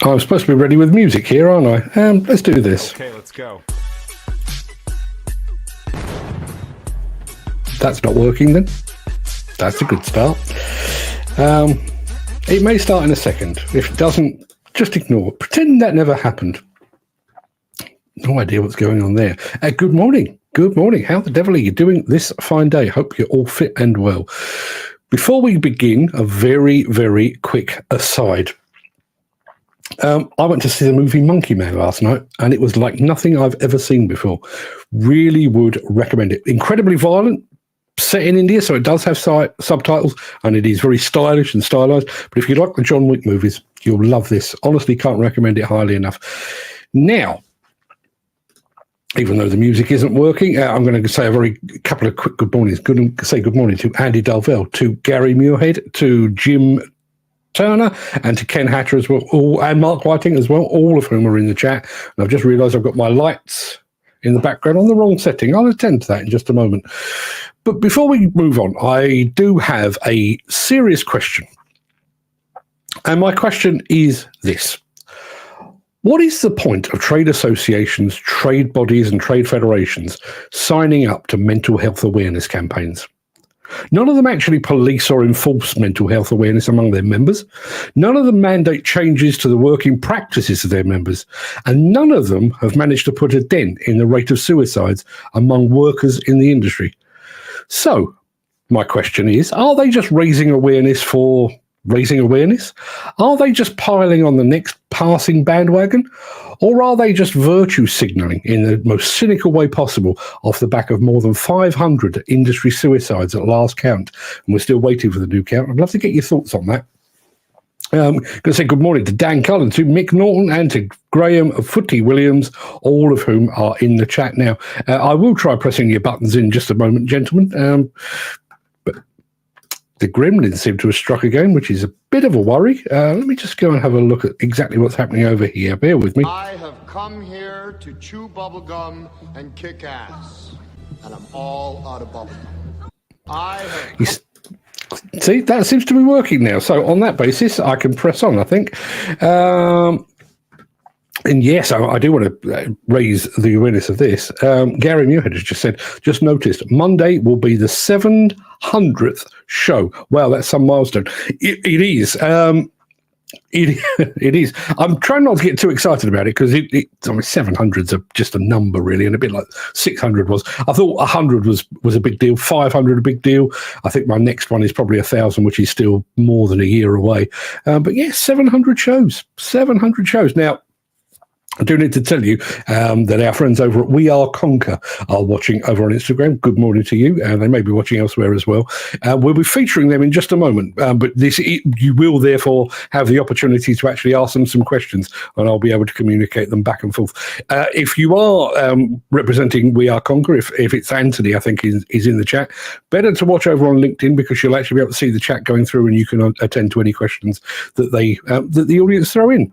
I'm supposed to be ready with music here, aren't I? Let's do this. Okay, let's go. That's not working then. That's a good start. It may start in a second. If it doesn't, just ignore it. Pretend that never happened. No idea what's going on there. Good morning. Good morning. How the devil are you doing this fine day? Hope you're all fit and well. Before we begin, a very, very quick aside. I went to see the movie Monkey Man last night, and it was like nothing I've ever seen before. Really would recommend it. Incredibly violent, set in India, so it does have subtitles, and it is very stylish and stylized. But if you like the John Wick movies, you'll love this. Honestly, can't recommend it highly enough. Now, even though the music isn't working, I'm going to say a couple of quick good mornings. Say good morning to Andy Dalvell, to Gary Muirhead, to Jim Turner, and to Ken Hatter as well, and Mark Whiting as well, all of whom are in the chat. And I've just realised I've got my lights in the background on the wrong setting. I'll attend to that in just a moment. But before we move on, I do have a serious question. And my question is this. What is the point of trade associations, trade bodies, and trade federations signing up to mental health awareness campaigns? None of them actually police or enforce mental health awareness among their members. None of them mandate changes to the working practices of their members. And none of them have managed to put a dent in the rate of suicides among workers in the industry. So, my question is, are they just raising awareness for raising awareness? Are they just piling on the next passing bandwagon? Or are they just virtue signalling in the most cynical way possible off the back of more than 500 industry suicides at last count? And we're still waiting for the new count. I'd love to get your thoughts on that. I'm going to say good morning to Dan Cullen, to Mick Norton, and to Graham Footy Williams, all of whom are in the chat now. I will try pressing your buttons in just a moment, gentlemen. But the gremlins seem to have struck again, which is a bit of a worry. Let me just go and have a look at exactly what's happening over here. Bear with me. I have come here to chew bubblegum and kick ass, and I'm all out of bubblegum. See, that seems to be working now. So on that basis, I can press on, I think. And yes, I do want to raise the awareness of this. Gary Muirhead has just said, just noticed, Monday will be the 700th show. Wow, that's some milestone. It is. It is. I'm trying not to get too excited about it because I mean, 700's are just a number, really, and a bit like 600 was. I thought 100 was a big deal, 500 a big deal. I think my next one is probably 1,000, which is still more than a year away. But yeah, 700 shows. 700 shows. Now, I do need to tell you that our friends over at We Are Conker are watching over on Instagram. Good morning to you. They may be watching elsewhere as well. We'll be featuring them in just a moment. But you will therefore have the opportunity to actually ask them some questions, and I'll be able to communicate them back and forth. If you are representing We Are Conker, if it's Anthony, I think is in the chat, better to watch over on LinkedIn because you'll actually be able to see the chat going through, and you can attend to any questions that that the audience throw in.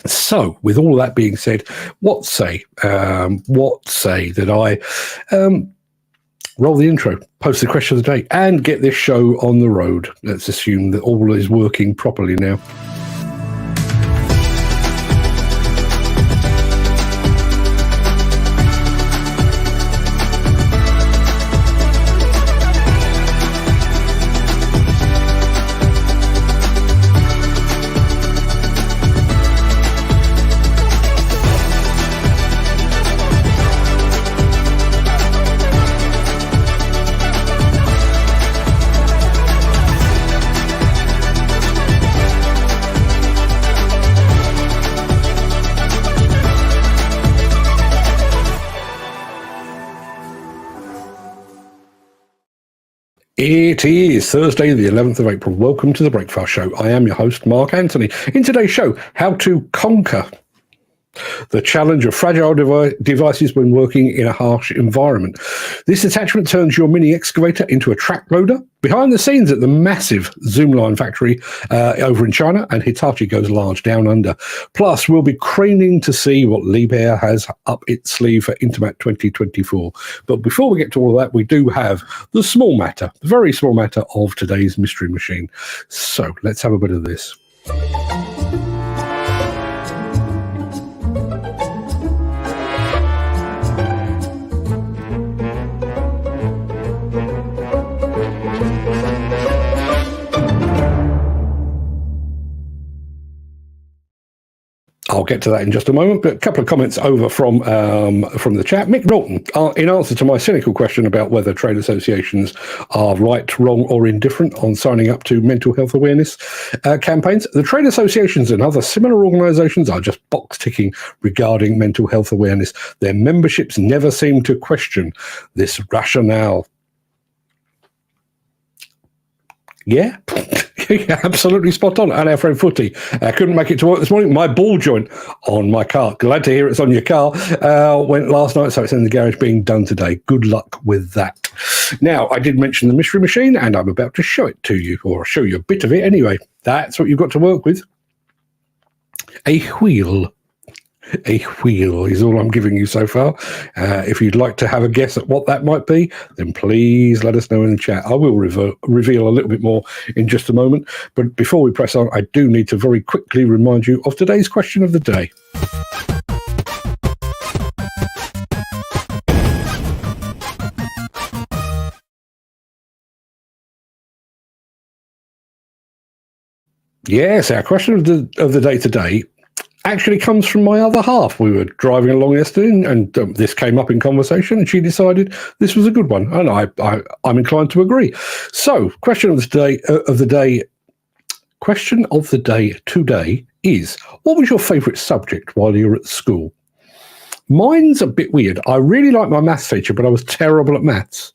So, with all that being said, what say that I roll the intro, post the question of the day, and get this show on the road? Let's assume that all is working properly now. It is Thursday, the 11th of April. Welcome to the Breakfast Show. I am your host, Mark Anthony. In today's show, how to conquer the challenge of fragile devices when working in a harsh environment. This attachment turns your mini excavator into a track loader. Behind the scenes at the massive Zoolion factory over in China, and Hitachi goes large down under. Plus, we'll be craning to see what Liebherr has up its sleeve for Intermat 2024. But before we get to all that, we do have the small matter, the very small matter of today's Mystery Machine. So let's have a bit of this. I'll get to that in just a moment, but a couple of comments over from the chat. Mick Norton, in answer to my cynical question about whether trade associations are right, wrong, or indifferent on signing up to mental health awareness campaigns, the trade associations and other similar organisations are just box ticking regarding mental health awareness. Their memberships never seem to question this rationale. Yeah. Yeah, absolutely spot on. And our friend Footy, couldn't make it to work this morning. My ball joint on my car. Glad to hear it's on your car. Went last night, so it's in the garage being done today. Good luck with that. Now, I did mention the mystery machine, and I'm about to show it to you, or show you a bit of it anyway. That's what you've got to work with. A wheel. A wheel is all I'm giving you so far. If you'd like to have a guess at what that might be, then please let us know in the chat. I will reveal a little bit more in just a moment. But before we press on, I do need to very quickly remind you of today's question of the day. Yes, our question of the day today actually comes from my other half. We were driving along yesterday, and this came up in conversation, and she decided this was a good one, and I'm inclined to agree. So, question of the day today is: what was your favourite subject while you were at school? Mine's a bit weird. I really liked my maths teacher, but I was terrible at maths.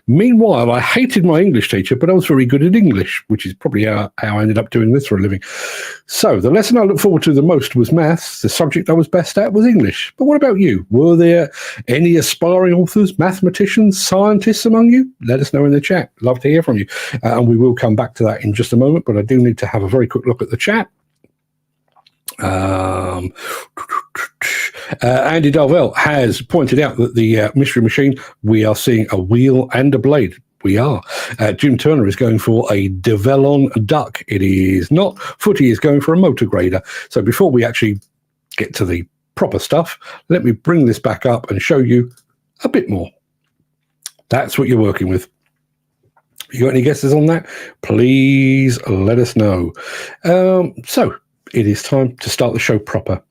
Meanwhile, I hated my English teacher, but I was very good at English, which is probably how I ended up doing this for a living. So the lesson I looked forward to the most was maths. The subject I was best at was English. But what about you? Were there any aspiring authors, mathematicians, scientists among you? Let us know in the chat. Love to hear from you. And we will come back to that in just a moment, but I do need to have a very quick look at the chat. Andy Darvell has pointed out that the mystery machine, we are seeing a wheel and a blade. We are. Jim Turner is going for a Devellon duck. It is not. Footy is going for a motor grader. So before we actually get to the proper stuff, let me bring this back up and show you a bit more. That's what you're working with. You got any guesses on that? Please let us know. So it is time to start the show proper.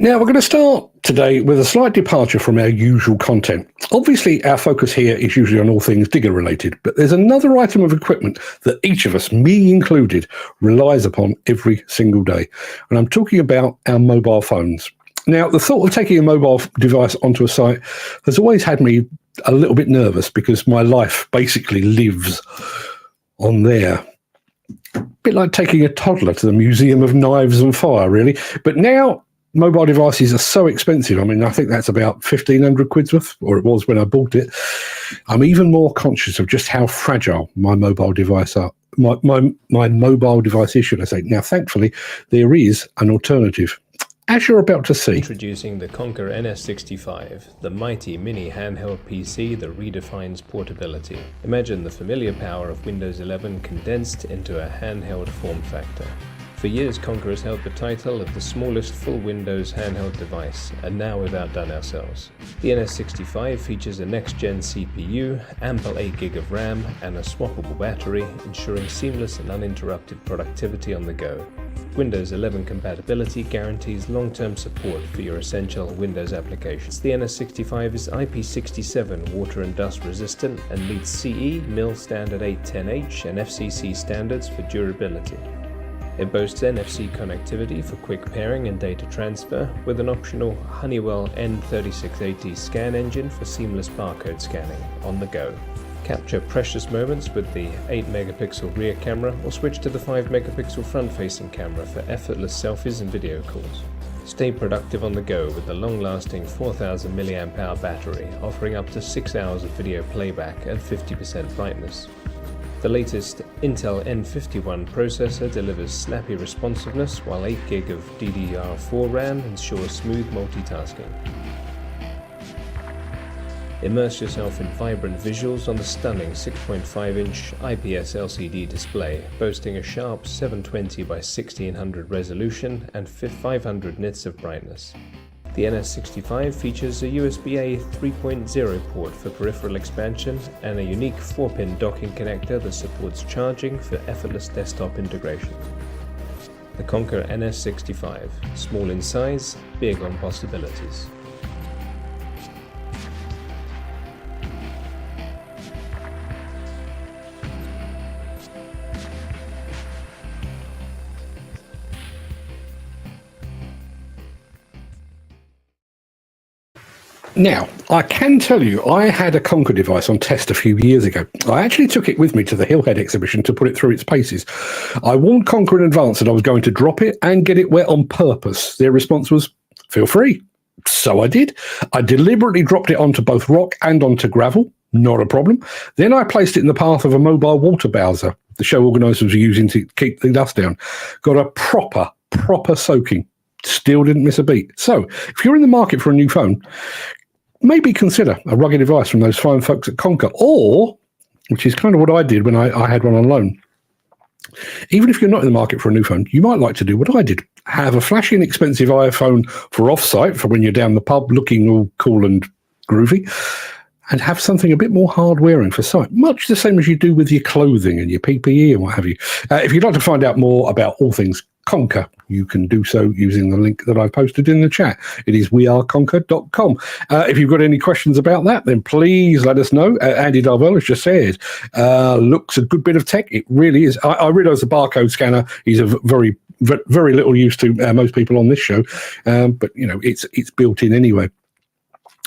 Now, we're going to start today with a slight departure from our usual content. Obviously, our focus here is usually on all things digger related, but there's another item of equipment that each of us, me included, relies upon every single day. And I'm talking about our mobile phones. Now, the thought of taking a mobile device onto a site has always had me a little bit nervous because my life basically lives on there. A bit like taking a toddler to the Museum of Knives and Fire, really. But now, mobile devices are so expensive. I mean, I think that's about 1,500 quid's worth, or it was when I bought it. I'm even more conscious of just how fragile my mobile device are. My mobile device is, should I say. Now, thankfully, there is an alternative. As you're about to see. Introducing the Conker NS65, the mighty mini handheld PC that redefines portability. Imagine the familiar power of Windows 11 condensed into a handheld form factor. For years, Conker has held the title of the smallest full Windows handheld device, and now we've outdone ourselves. The NS65 features a next-gen CPU, ample 8GB of RAM, and a swappable battery, ensuring seamless and uninterrupted productivity on the go. Windows 11 compatibility guarantees long-term support for your essential Windows applications. The NS65 is IP67 water and dust resistant and meets CE, MIL standard 810H, and FCC standards for durability. It boasts NFC connectivity for quick pairing and data transfer, with an optional Honeywell N3680 scan engine for seamless barcode scanning on the go. Capture precious moments with the 8-megapixel rear camera, or switch to the 5-megapixel front-facing camera for effortless selfies and video calls. Stay productive on the go with the long-lasting 4000 mAh battery, offering up to 6 hours of video playback at 50% brightness. The latest Intel N51 processor delivers snappy responsiveness, while 8GB of DDR4 RAM ensures smooth multitasking. Immerse yourself in vibrant visuals on the stunning 6.5-inch IPS LCD display, boasting a sharp 720 by 1600 resolution and 500 nits of brightness. The NS65 features a USB-A 3.0 port for peripheral expansion and a unique 4-pin docking connector that supports charging for effortless desktop integration. The Conker NS65, small in size, big on possibilities. Now, I can tell you, I had a Conker device on test a few years ago. I actually took it with me to the Hillhead exhibition to put it through its paces. I warned Conker in advance that I was going to drop it and get it wet on purpose. Their response was, feel free. So I did. I deliberately dropped it onto both rock and onto gravel. Not a problem. Then I placed it in the path of a mobile water bowser the show organisers were using to keep the dust down. Got a proper soaking. Still didn't miss a beat. So if you're in the market for a new phone, maybe consider a rugged device from those fine folks at Conker, or, which is kind of what I did when I had one on loan. Even if you're not in the market for a new phone, you might like to do what I did. Have a flashy and expensive iPhone for off-site, for when you're down the pub looking all cool and groovy, and have something a bit more hard-wearing for site, much the same as you do with your clothing and your PPE and what have you. If you'd like to find out more about all things Conker, you can do so using the link that I've posted in the chat. It is weareconker.com. If you've got any questions about that, then please let us know. Andy Darvell has just said, looks a good bit of tech. It really is. I realise the barcode scanner is a very little use to most people on this show, but you know it's built in anyway.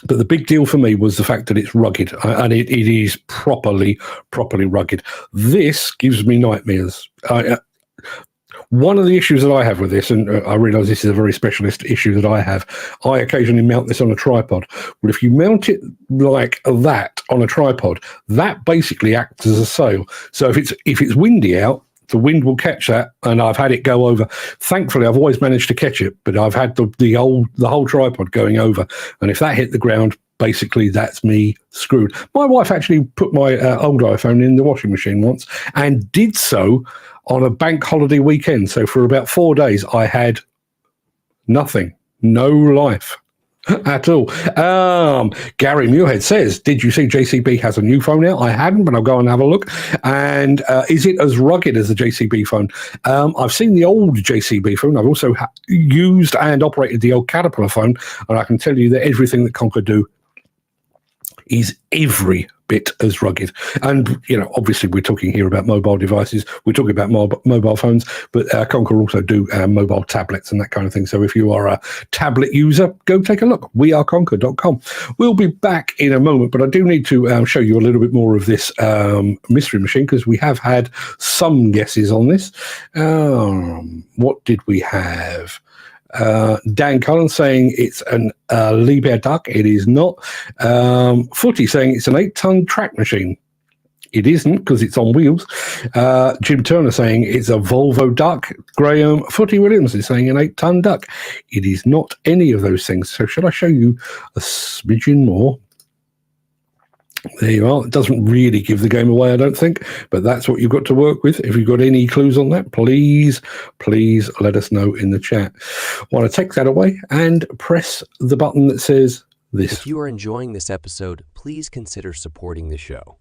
But the big deal for me was the fact that it's rugged, and it is properly rugged. This gives me nightmares. One of the issues that I have with this, and I realise this is a very specialist issue that I have, I occasionally mount this on a tripod. But if you mount it like that on a tripod, that basically acts as a sail. So if it's windy out, the wind will catch that, and I've had it go over. Thankfully, I've always managed to catch it, but I've had the whole tripod going over, and if that hit the ground, basically that's me screwed. My wife actually put my old iPhone in the washing machine once, and did so on a bank holiday weekend. So for about 4 days, I had nothing, no life at all. Gary Muirhead says, did you see JCB has a new phone out? I hadn't, but I'll go and have a look. And is it as rugged as the JCB phone? I've seen the old JCB phone. I've also used and operated the old Caterpillar phone, and I can tell you that everything that Conker do is every bit as rugged. And, you know, obviously we're talking here about mobile devices. We're talking about mobile phones, but Conker also do mobile tablets and that kind of thing. So if you are a tablet user, go take a look. weareconker.com. We'll be back in a moment, but I do need to show you a little bit more of this mystery machine, because we have had some guesses on this. What did we have? Dan Cullen saying it's an Liebherr duck. It is not. Footy saying it's an 8-ton track machine. It isn't, because it's on wheels. Jim Turner saying it's a Volvo duck. Graham Footy Williams is saying an 8-ton duck. It is not any of those things. So shall I show you a smidgen more? There you are. It doesn't really give the game away, I don't think, but that's what you've got to work with. If you've got any clues on that, please let us know in the chat. I want to take that away and press the button that says this. If you are enjoying this episode, please consider supporting the show.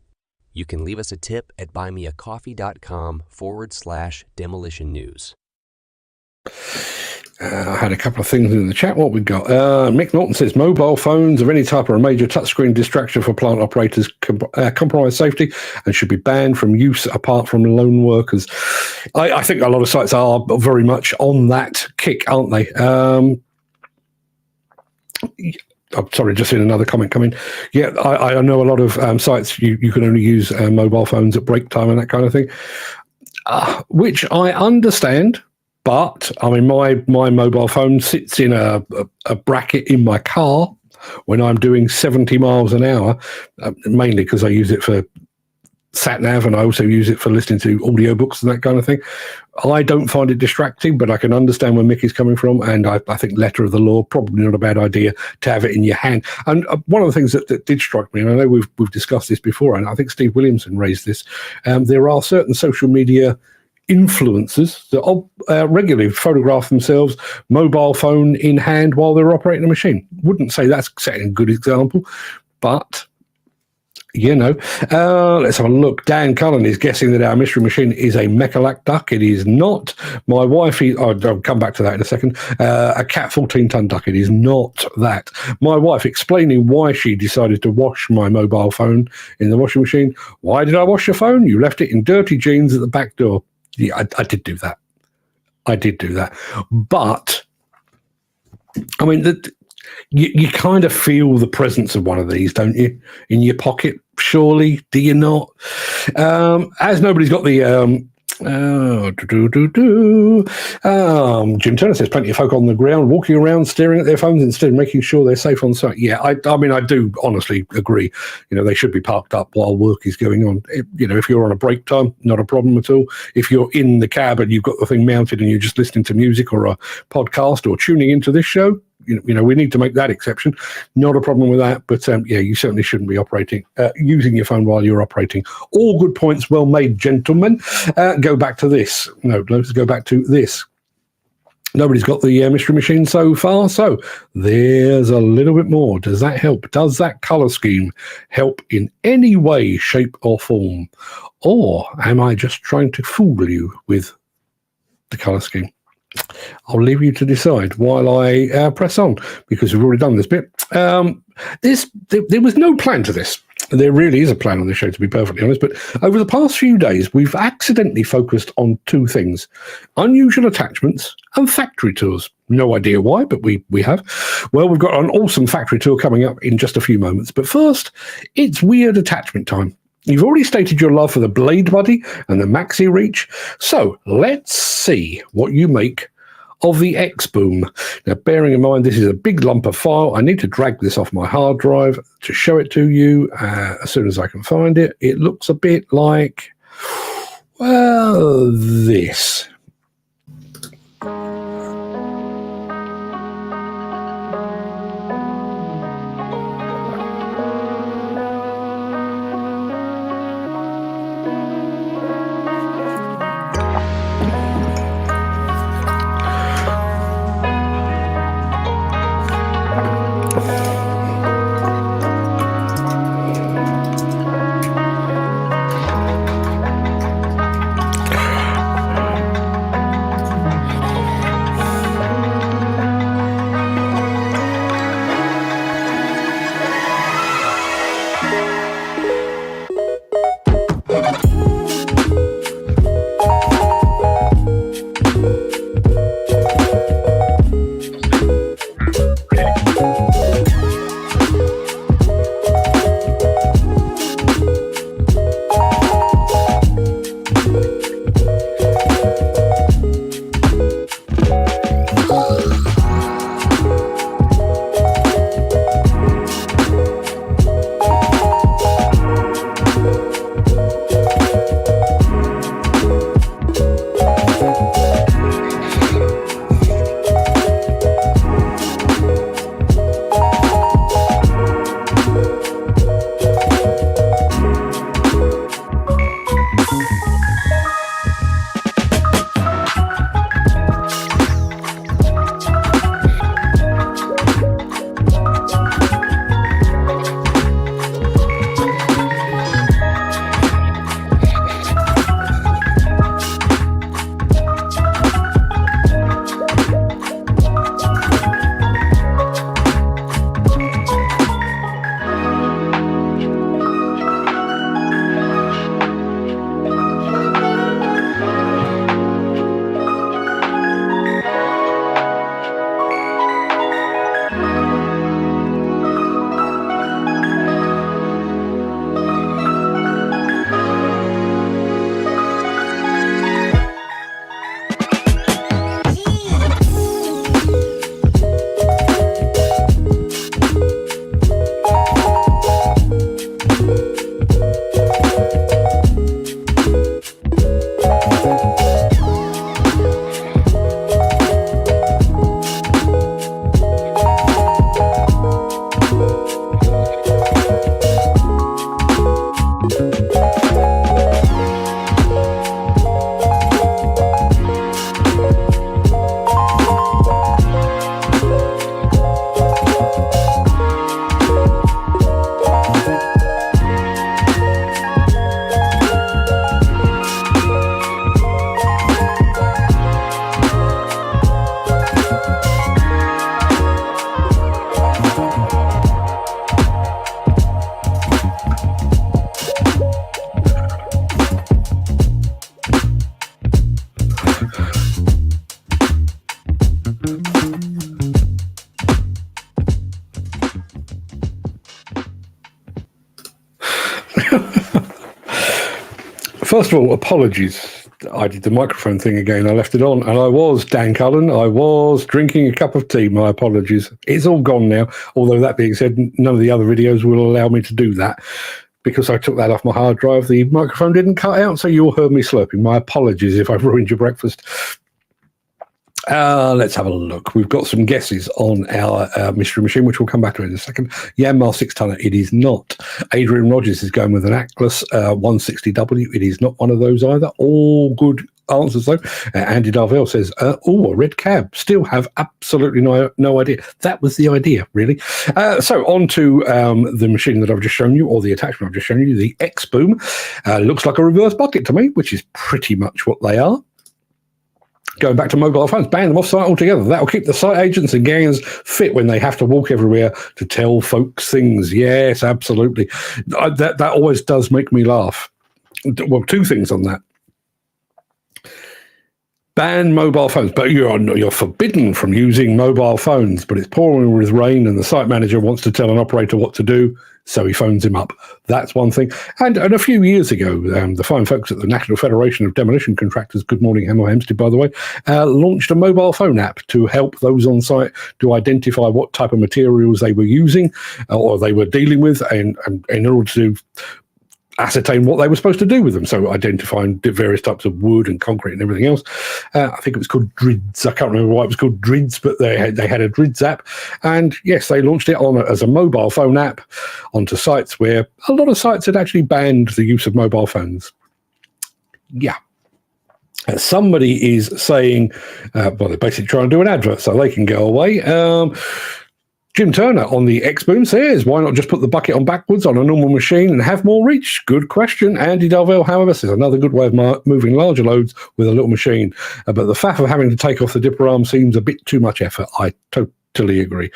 You can leave us a tip at buymeacoffee.com/demolition news. I had a couple of things in the chat. What we got? Mick Norton says mobile phones of any type are a major touchscreen distraction for plant operators, compromise safety, and should be banned from use apart from lone workers. I think a lot of sites are very much on that kick, aren't they? I'm sorry, just seen another comment come in. Yeah, I know a lot of sites you can only use mobile phones at break time and that kind of thing, which I understand. But I mean, my mobile phone sits in a bracket in my car when I'm doing 70 miles an hour, mainly because I use it for sat nav, and I also use it for listening to audiobooks and that kind of thing. I don't find it distracting, but I can understand where Mickey's coming from, and I think letter of the law, probably not a bad idea to have it in your hand. And one of the things that did strike me, and I know we've discussed this before, and I think Steve Williamson raised this, there are certain social media influencers that regularly photograph themselves mobile phone in hand while they're operating a machine. Wouldn't say that's setting a good example, but let's have a look. Dan Cullen is guessing that our mystery machine is a Mechalak duck. It is not. My wife, I'll come back to that in a second. A Cat 14-ton duck. It is not that. My wife explaining why she decided to wash my mobile phone in the washing machine. Why did I wash your phone? You left it in dirty jeans at the back door. Yeah, I did do that. But, I mean, you kind of feel the presence of one of these, don't you, in your pocket? Surely, do you not? As nobody's got the Jim Turner says plenty of folk on the ground walking around staring at their phones instead of making sure they're safe on site. Yeah, I mean, I do honestly agree. They should be parked up while work is going on. If you're on a break time, not a problem at all. If you're in the cab and you've got the thing mounted and you're just listening to music or a podcast or tuning into this show, we need to make that exception. Not a problem with that, but you certainly shouldn't be using your phone while you're operating. All good points, well made, gentlemen. Go back to this. No, let's go back to this. Nobody's got the mystery machine so far, so there's a little bit more. Does that help? Does that colour scheme help in any way, shape, or form? Or am I just trying to fool you with the colour scheme? I'll leave you to decide while I press on, because we've already done this bit. There was no plan to this. There really is a plan on this show, to be perfectly honest, but over the past few days, we've accidentally focused on two things: unusual attachments and factory tours. No idea why, but we have. Well, we've got an awesome factory tour coming up in just a few moments, but first, it's weird attachment time. You've already stated your love for the Blade Buddy and the Maxi Reach, so let's see what you make of the X-Boom. Now, bearing in mind this is a big lump of file, I need to drag this off my hard drive to show it to you as soon as I can find it. It looks a bit like, well, this. First of all, apologies. I did the microphone thing again. I left it on, and I was, Dan Cullen, I was drinking a cup of tea. My apologies. It's all gone now, although that being said, none of the other videos will allow me to do that. Because I took that off my hard drive, the microphone didn't cut out, so you all heard me slurping. My apologies if I've ruined your breakfast. Let's have a look. We've got some guesses on our mystery machine, which we'll come back to in a second. Yanmar 6-tonner, it is not. Adrian Rogers is going with an Atlas 160W. It is not one of those either. All good answers, though. Andy Darvell says, a red cab. Still have absolutely no idea. That was the idea, really. So on to the machine that I've just shown you, or the attachment I've just shown you, the X-Boom. Looks like a reverse bucket to me, which is pretty much what they are. Going back to mobile phones, ban them off-site altogether. That'll keep the site agents and gangers fit when they have to walk everywhere to tell folks things. Yes, absolutely. That always does make me laugh. Well, two things on that. Ban mobile phones, but you're forbidden from using mobile phones, but it's pouring with rain and the site manager wants to tell an operator what to do, so he phones him up. That's one thing. And a few years ago, the fine folks at the National Federation of Demolition Contractors, good morning, Hemel Hempstead, by the way, launched a mobile phone app to help those on site to identify what type of materials they were using or they were dealing with, and in order to ascertain what they were supposed to do with them. So identifying various types of wood and concrete and everything else. I think it was called Drids. I can't remember why it was called Drids, but they had a Drids app. And yes, they launched it as a mobile phone app onto sites where a lot of sites had actually banned the use of mobile phones. Yeah. Somebody is saying, well, they're basically trying to do an advert so they can go away. Jim Turner on the X-Boom says, why not just put the bucket on backwards on a normal machine and have more reach? Good question. Andy Darvell, however, says another good way of moving larger loads with a little machine. But the faff of having to take off the dipper arm seems a bit too much effort. I totally agree.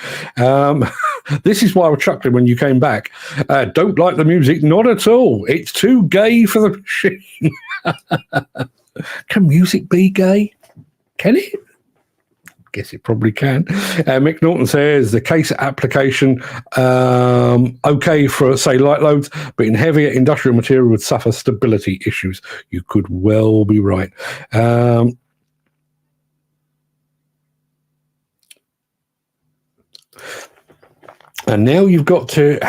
This is why I was chuckling when you came back. Don't like the music? Not at all. It's too gay for the machine. Can music be gay? Can it? Guess it probably can. Mick Norton says the case application okay for, say, light loads, but in heavier industrial material would suffer stability issues. You could well be right. And now you've got to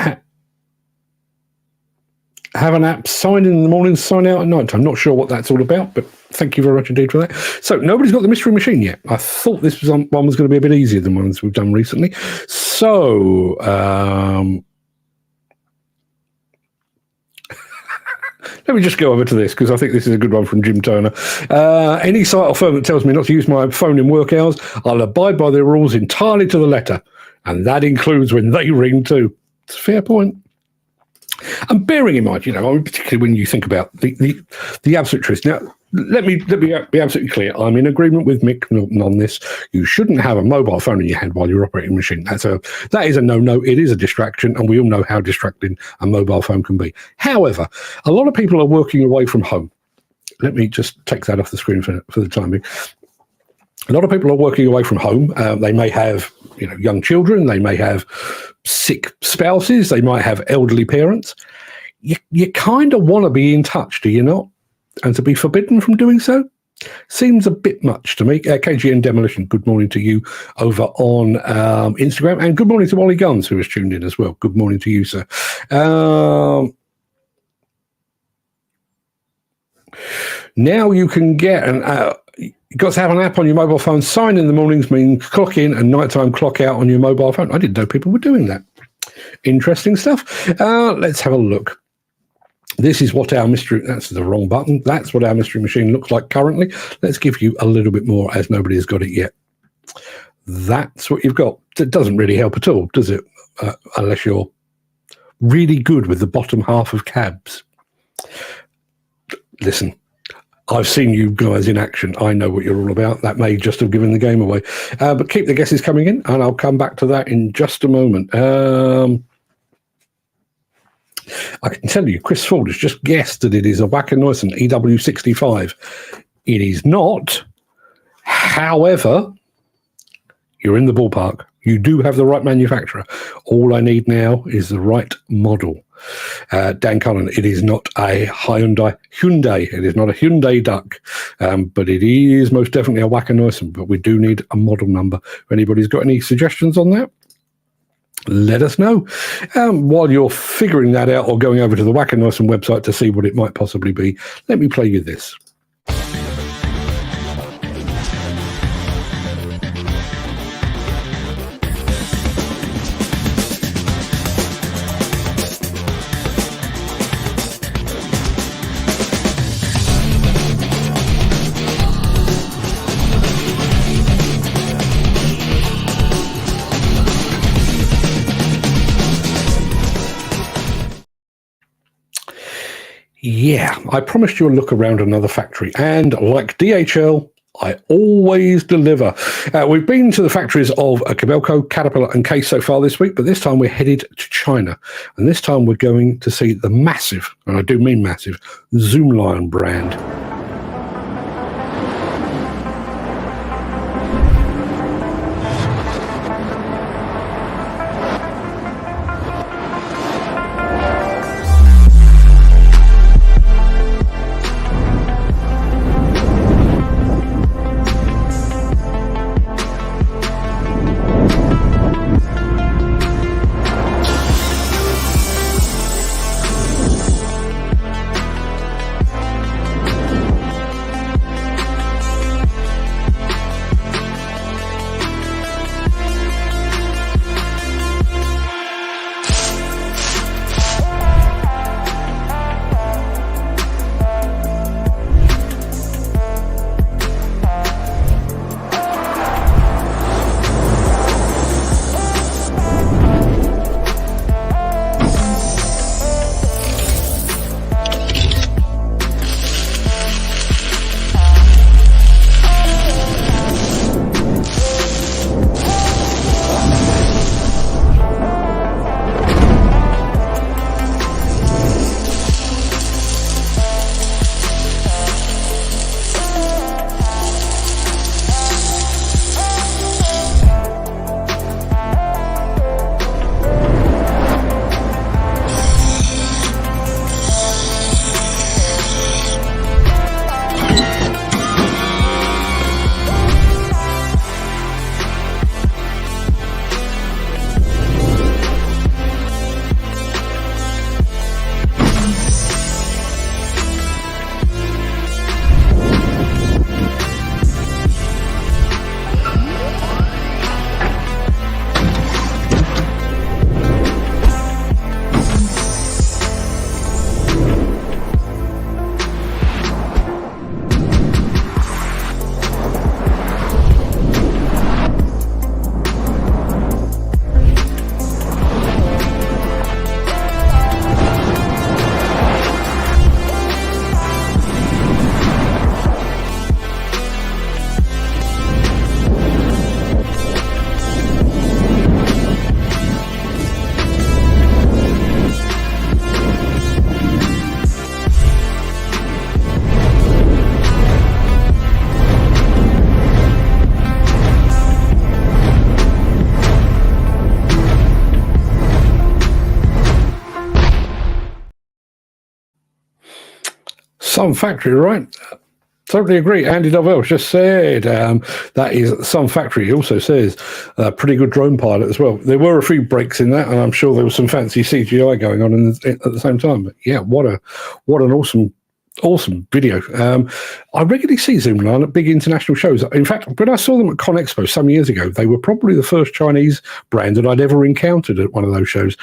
have an app, sign in the morning, sign out at night. I'm not sure what that's all about, but thank you very much indeed for that. So nobody's got the mystery machine yet. I thought this one was going to be a bit easier than ones we've done recently. So let me just go over to this because I think this is a good one from Jim Turner. Any site or firm that tells me not to use my phone in work hours, I'll abide by their rules entirely to the letter. And that includes when they ring too. It's a fair point. And bearing in mind, particularly when you think about the absolute truth. Now, let me be absolutely clear. I'm in agreement with Mick Norton on this. You shouldn't have a mobile phone in your hand while you're operating a machine. That is a no-no. It is a distraction, and we all know how distracting a mobile phone can be. However, a lot of people are working away from home. Let me just take that off the screen for the time being. A lot of people are working away from home. They may have, young children. They may have sick spouses. They might have elderly parents. You kind of want to be in touch, do you not? And to be forbidden from doing so seems a bit much to me. KGN Demolition, good morning to you over on Instagram. And good morning to Wally Guns, who has tuned in as well. Good morning to you, sir. Now you can get you've got to have an app on your mobile phone. Sign in the mornings means clock in and nighttime clock out on your mobile phone. I didn't know people were doing that. Interesting stuff. Let's have a look. This is what our mystery, that's the wrong button. That's what our mystery machine looks like currently. Let's give you a little bit more as nobody has got it yet. That's what you've got. It doesn't really help at all, does it? Unless you're really good with the bottom half of cabs. Listen, I've seen you guys in action. I know what you're all about. That may just have given the game away. But keep the guesses coming in, and I'll come back to that in just a moment. I can tell you, Chris Ford has just guessed that it is a Wacker Neuson EW65. It is not. However, you're in the ballpark. You do have the right manufacturer. All I need now is the right model. Dan Cullen, it is not a Hyundai. It is not a Hyundai Duck, but it is most definitely a Wacker-Neuson. But we do need a model number. If anybody's got any suggestions on that, let us know. While you're figuring that out or going over to the Wacker-Neuson website to see what it might possibly be, let me play you this. Yeah, I promised you a look around another factory, and like DHL, I always deliver. We've been to the factories of Kobelco, Caterpillar and Case so far this week, but this time we're headed to China, and this time we're going to see the massive, and I do mean massive, Zoolion brand. Some factory, right? Totally agree. Andy Dovell just said that is some factory. He also says pretty good drone pilot as well. There were a few breaks in that, and I'm sure there was some fancy CGI going on at the same time. But yeah, what an awesome video. I regularly see Zoolion at big international shows. In fact, when I saw them at Con Expo some years ago, they were probably the first Chinese brand that I'd ever encountered at one of those shows.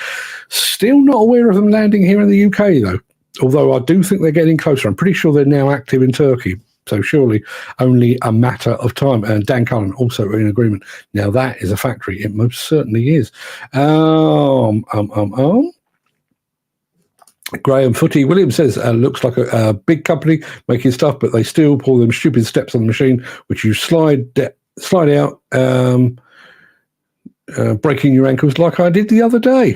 Still not aware of them landing here in the UK, though. Although I do think they're getting closer. I'm pretty sure they're now active in Turkey. So surely only a matter of time. And Dan Cullen also in agreement. Now that is a factory. It most certainly is. Graham Footy Williams says, looks like a big company making stuff, but they still pull them stupid steps on the machine, which you slide out, breaking your ankles like I did the other day.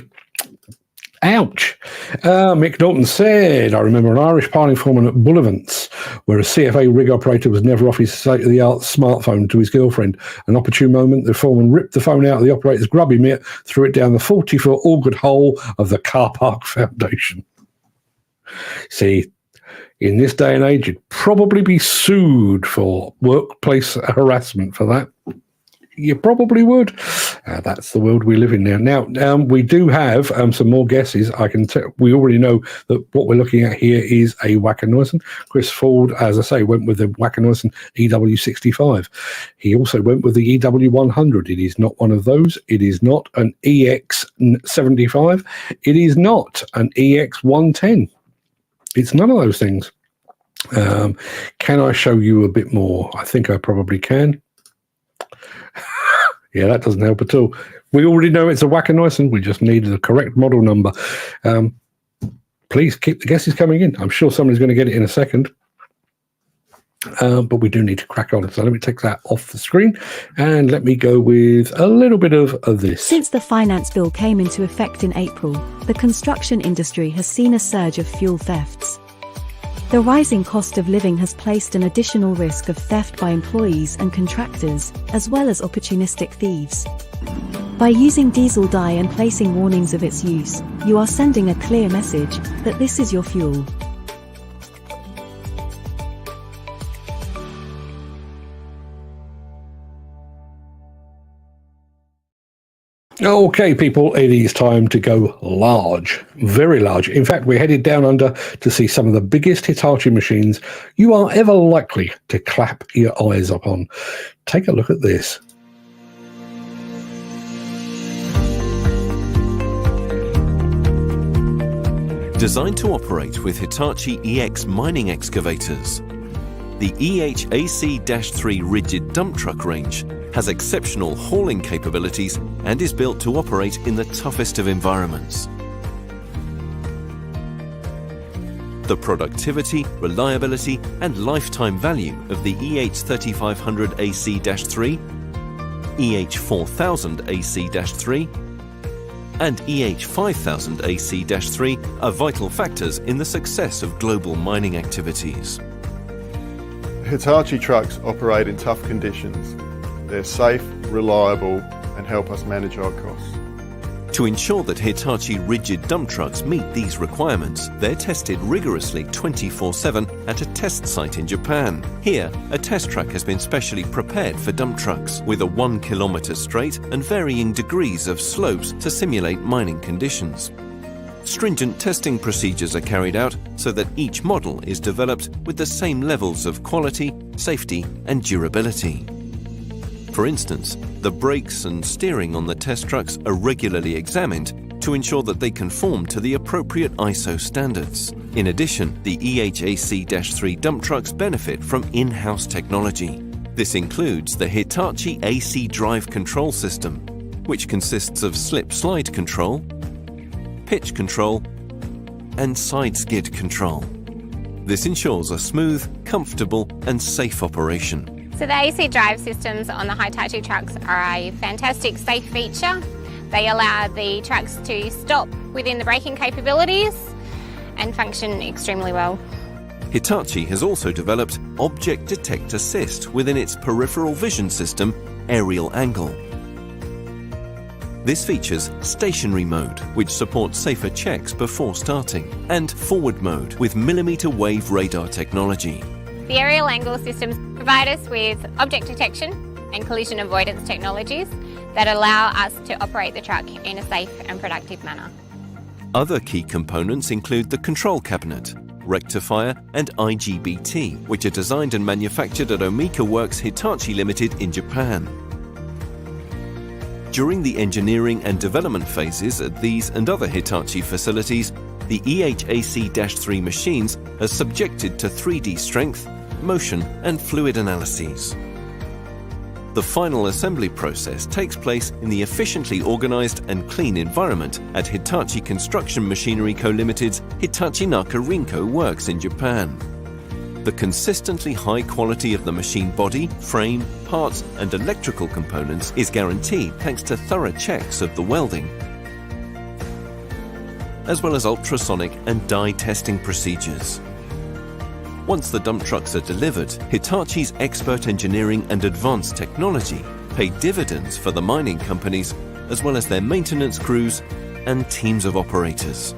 Ouch. Mick Norton said, I remember an Irish piling foreman at Bullivants where a CFA rig operator was never off his state-of-the-art smartphone to his girlfriend. An opportune moment, the foreman ripped the phone out of the operator's grubby mitt, threw it down the 40-foot augured hole of the car park foundation. See, in this day and age, you'd probably be sued for workplace harassment for that. You probably would. That's the world we live in now. Now, we do have some more guesses. I can tell. We already know that what we're looking at here is a Wacker-Neuson. Chris Ford, as I say, went with the Wacker-Neuson EW65. He also went with the EW100. It is not one of those. It is not an EX75. It is not an EX110. It's none of those things. Can I show you a bit more? I think I probably can. Yeah, that doesn't help at all. We already know it's a Wacker-Neuson. We just needed the correct model number. Please keep the guesses coming in. I'm sure somebody's going to get it in a second. But we do need to crack on. So let me take that off the screen and let me go with a little bit of this. Since the finance bill came into effect in April, the construction industry has seen a surge of fuel thefts. The rising cost of living has placed an additional risk of theft by employees and contractors, as well as opportunistic thieves. By using diesel dye and placing warnings of its use, you are sending a clear message that this is your fuel. Okay, people, it is time to go large, very large. In fact, we're headed down under to see some of the biggest Hitachi machines you are ever likely to clap your eyes up on. Take a look at this. Designed to operate with Hitachi EX mining excavators, the EH-AC-3 rigid dump truck range has exceptional hauling capabilities and is built to operate in the toughest of environments. The productivity, reliability, and lifetime value of the EH-3500AC-3, EH-4000AC-3, and EH-5000AC-3 are vital factors in the success of global mining activities. Hitachi trucks operate in tough conditions. They're safe, reliable, and help us manage our costs. To ensure that Hitachi rigid dump trucks meet these requirements, they're tested rigorously 24/7 at a test site in Japan. Here, a test track has been specially prepared for dump trucks, with a 1 kilometer straight and varying degrees of slopes to simulate mining conditions. Stringent testing procedures are carried out so that each model is developed with the same levels of quality, safety, and durability. For instance, the brakes and steering on the test trucks are regularly examined to ensure that they conform to the appropriate ISO standards. In addition, the EH-AC-3 dump trucks benefit from in-house technology. This includes the Hitachi AC drive control system, which consists of slip-slide control, pitch control, and side skid control. This ensures a smooth, comfortable, and safe operation. So the AC drive systems on the Hitachi trucks are a fantastic safe feature. They allow the trucks to stop within the braking capabilities and function extremely well. Hitachi has also developed Object Detect Assist within its peripheral vision system, Aerial Angle. This features stationary mode, which supports safer checks before starting, and forward mode with millimeter wave radar technology. The aerial angle systems provide us with object detection and collision avoidance technologies that allow us to operate the truck in a safe and productive manner. Other key components include the control cabinet, rectifier, and IGBT, which are designed and manufactured at Omika Works Hitachi Limited in Japan. During the engineering and development phases at these and other Hitachi facilities, the EH-AC-3 machines are subjected to 3D strength, motion, and fluid analyses. The final assembly process takes place in the efficiently organized and clean environment at Hitachi Construction Machinery Co. Limited's Hitachi Naka-Rinko Works in Japan. The consistently high quality of the machine body, frame, parts, and electrical components is guaranteed thanks to thorough checks of the welding, as well as ultrasonic and dye testing procedures. Once the dump trucks are delivered, Hitachi's expert engineering and advanced technology pay dividends for the mining companies, as well as their maintenance crews and teams of operators.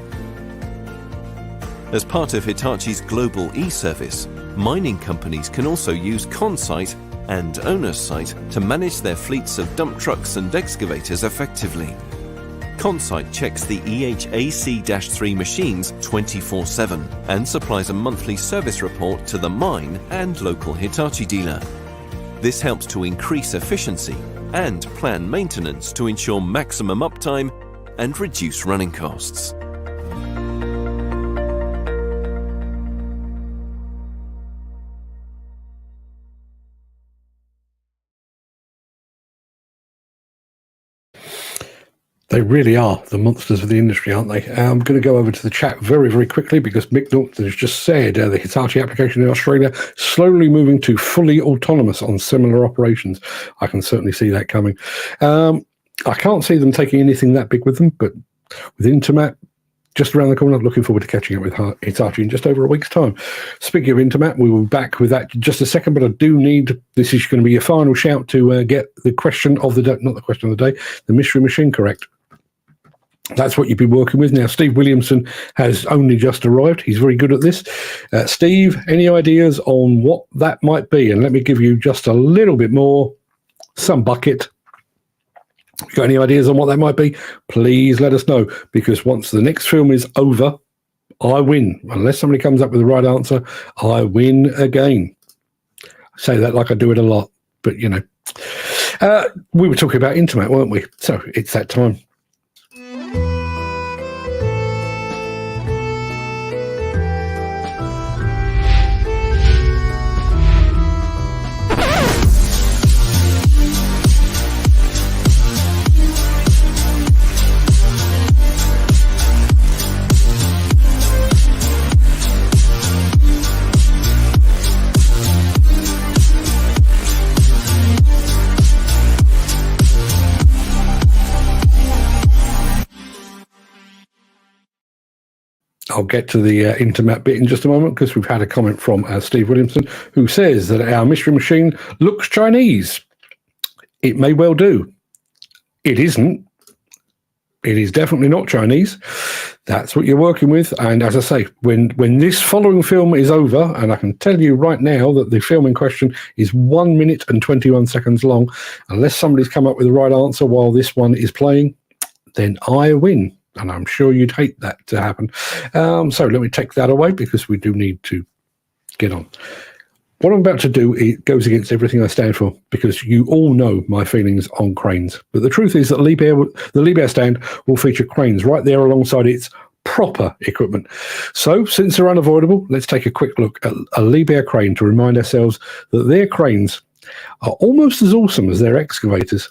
As part of Hitachi's global e-service, mining companies can also use ConSite and OwnerSite to manage their fleets of dump trucks and excavators effectively. ConSite checks the EHAC-3 machines 24/7 and supplies a monthly service report to the mine and local Hitachi dealer. This helps to increase efficiency and plan maintenance to ensure maximum uptime and reduce running costs. They really are the monsters of the industry, aren't they? I'm going to go over to the chat very, very quickly because Mick Norton has just said the Hitachi application in Australia slowly moving to fully autonomous on similar operations. I can certainly see that coming. I can't see them taking anything that big with them, but with Intermat just around the corner, looking forward to catching up with Hitachi in just over a week's time. Speaking of Intermat, we will be back with that in just a second, but I do need, this is going to be your final shout to get the question of the day, not the question of the day, the mystery machine correct. That's what you've been working with. Now, Steve Williamson has only just arrived. He's very good at this. Steve, any ideas on what that might be? And let me give you just a little bit more, some bucket. If you've got any ideas on what that might be, please let us know, because once the next film is over, I win. Unless somebody comes up with the right answer, I win again. I say that like I do it a lot, but you know. We were talking about Intermat, weren't we? So it's that time. I'll get to the Intermat bit in just a moment because we've had a comment from Steve Williamson who says that our mystery machine looks Chinese. It may well do. It isn't. It is definitely not Chinese. That's what you're working with. And as I say, when this following film is over, and I can tell you right now that the film in question is 1 minute and 21 seconds long, unless somebody's come up with the right answer while this one is playing, then I win. And I'm sure you'd hate that to happen. So let me take that away because we do need to get on. What I'm about to do, it goes against everything I stand for because you all know my feelings on cranes. But the truth is that the Liebherr stand will feature cranes right there alongside its proper equipment. So since they're unavoidable, let's take a quick look at a Liebherr crane to remind ourselves that their cranes are almost as awesome as their excavators.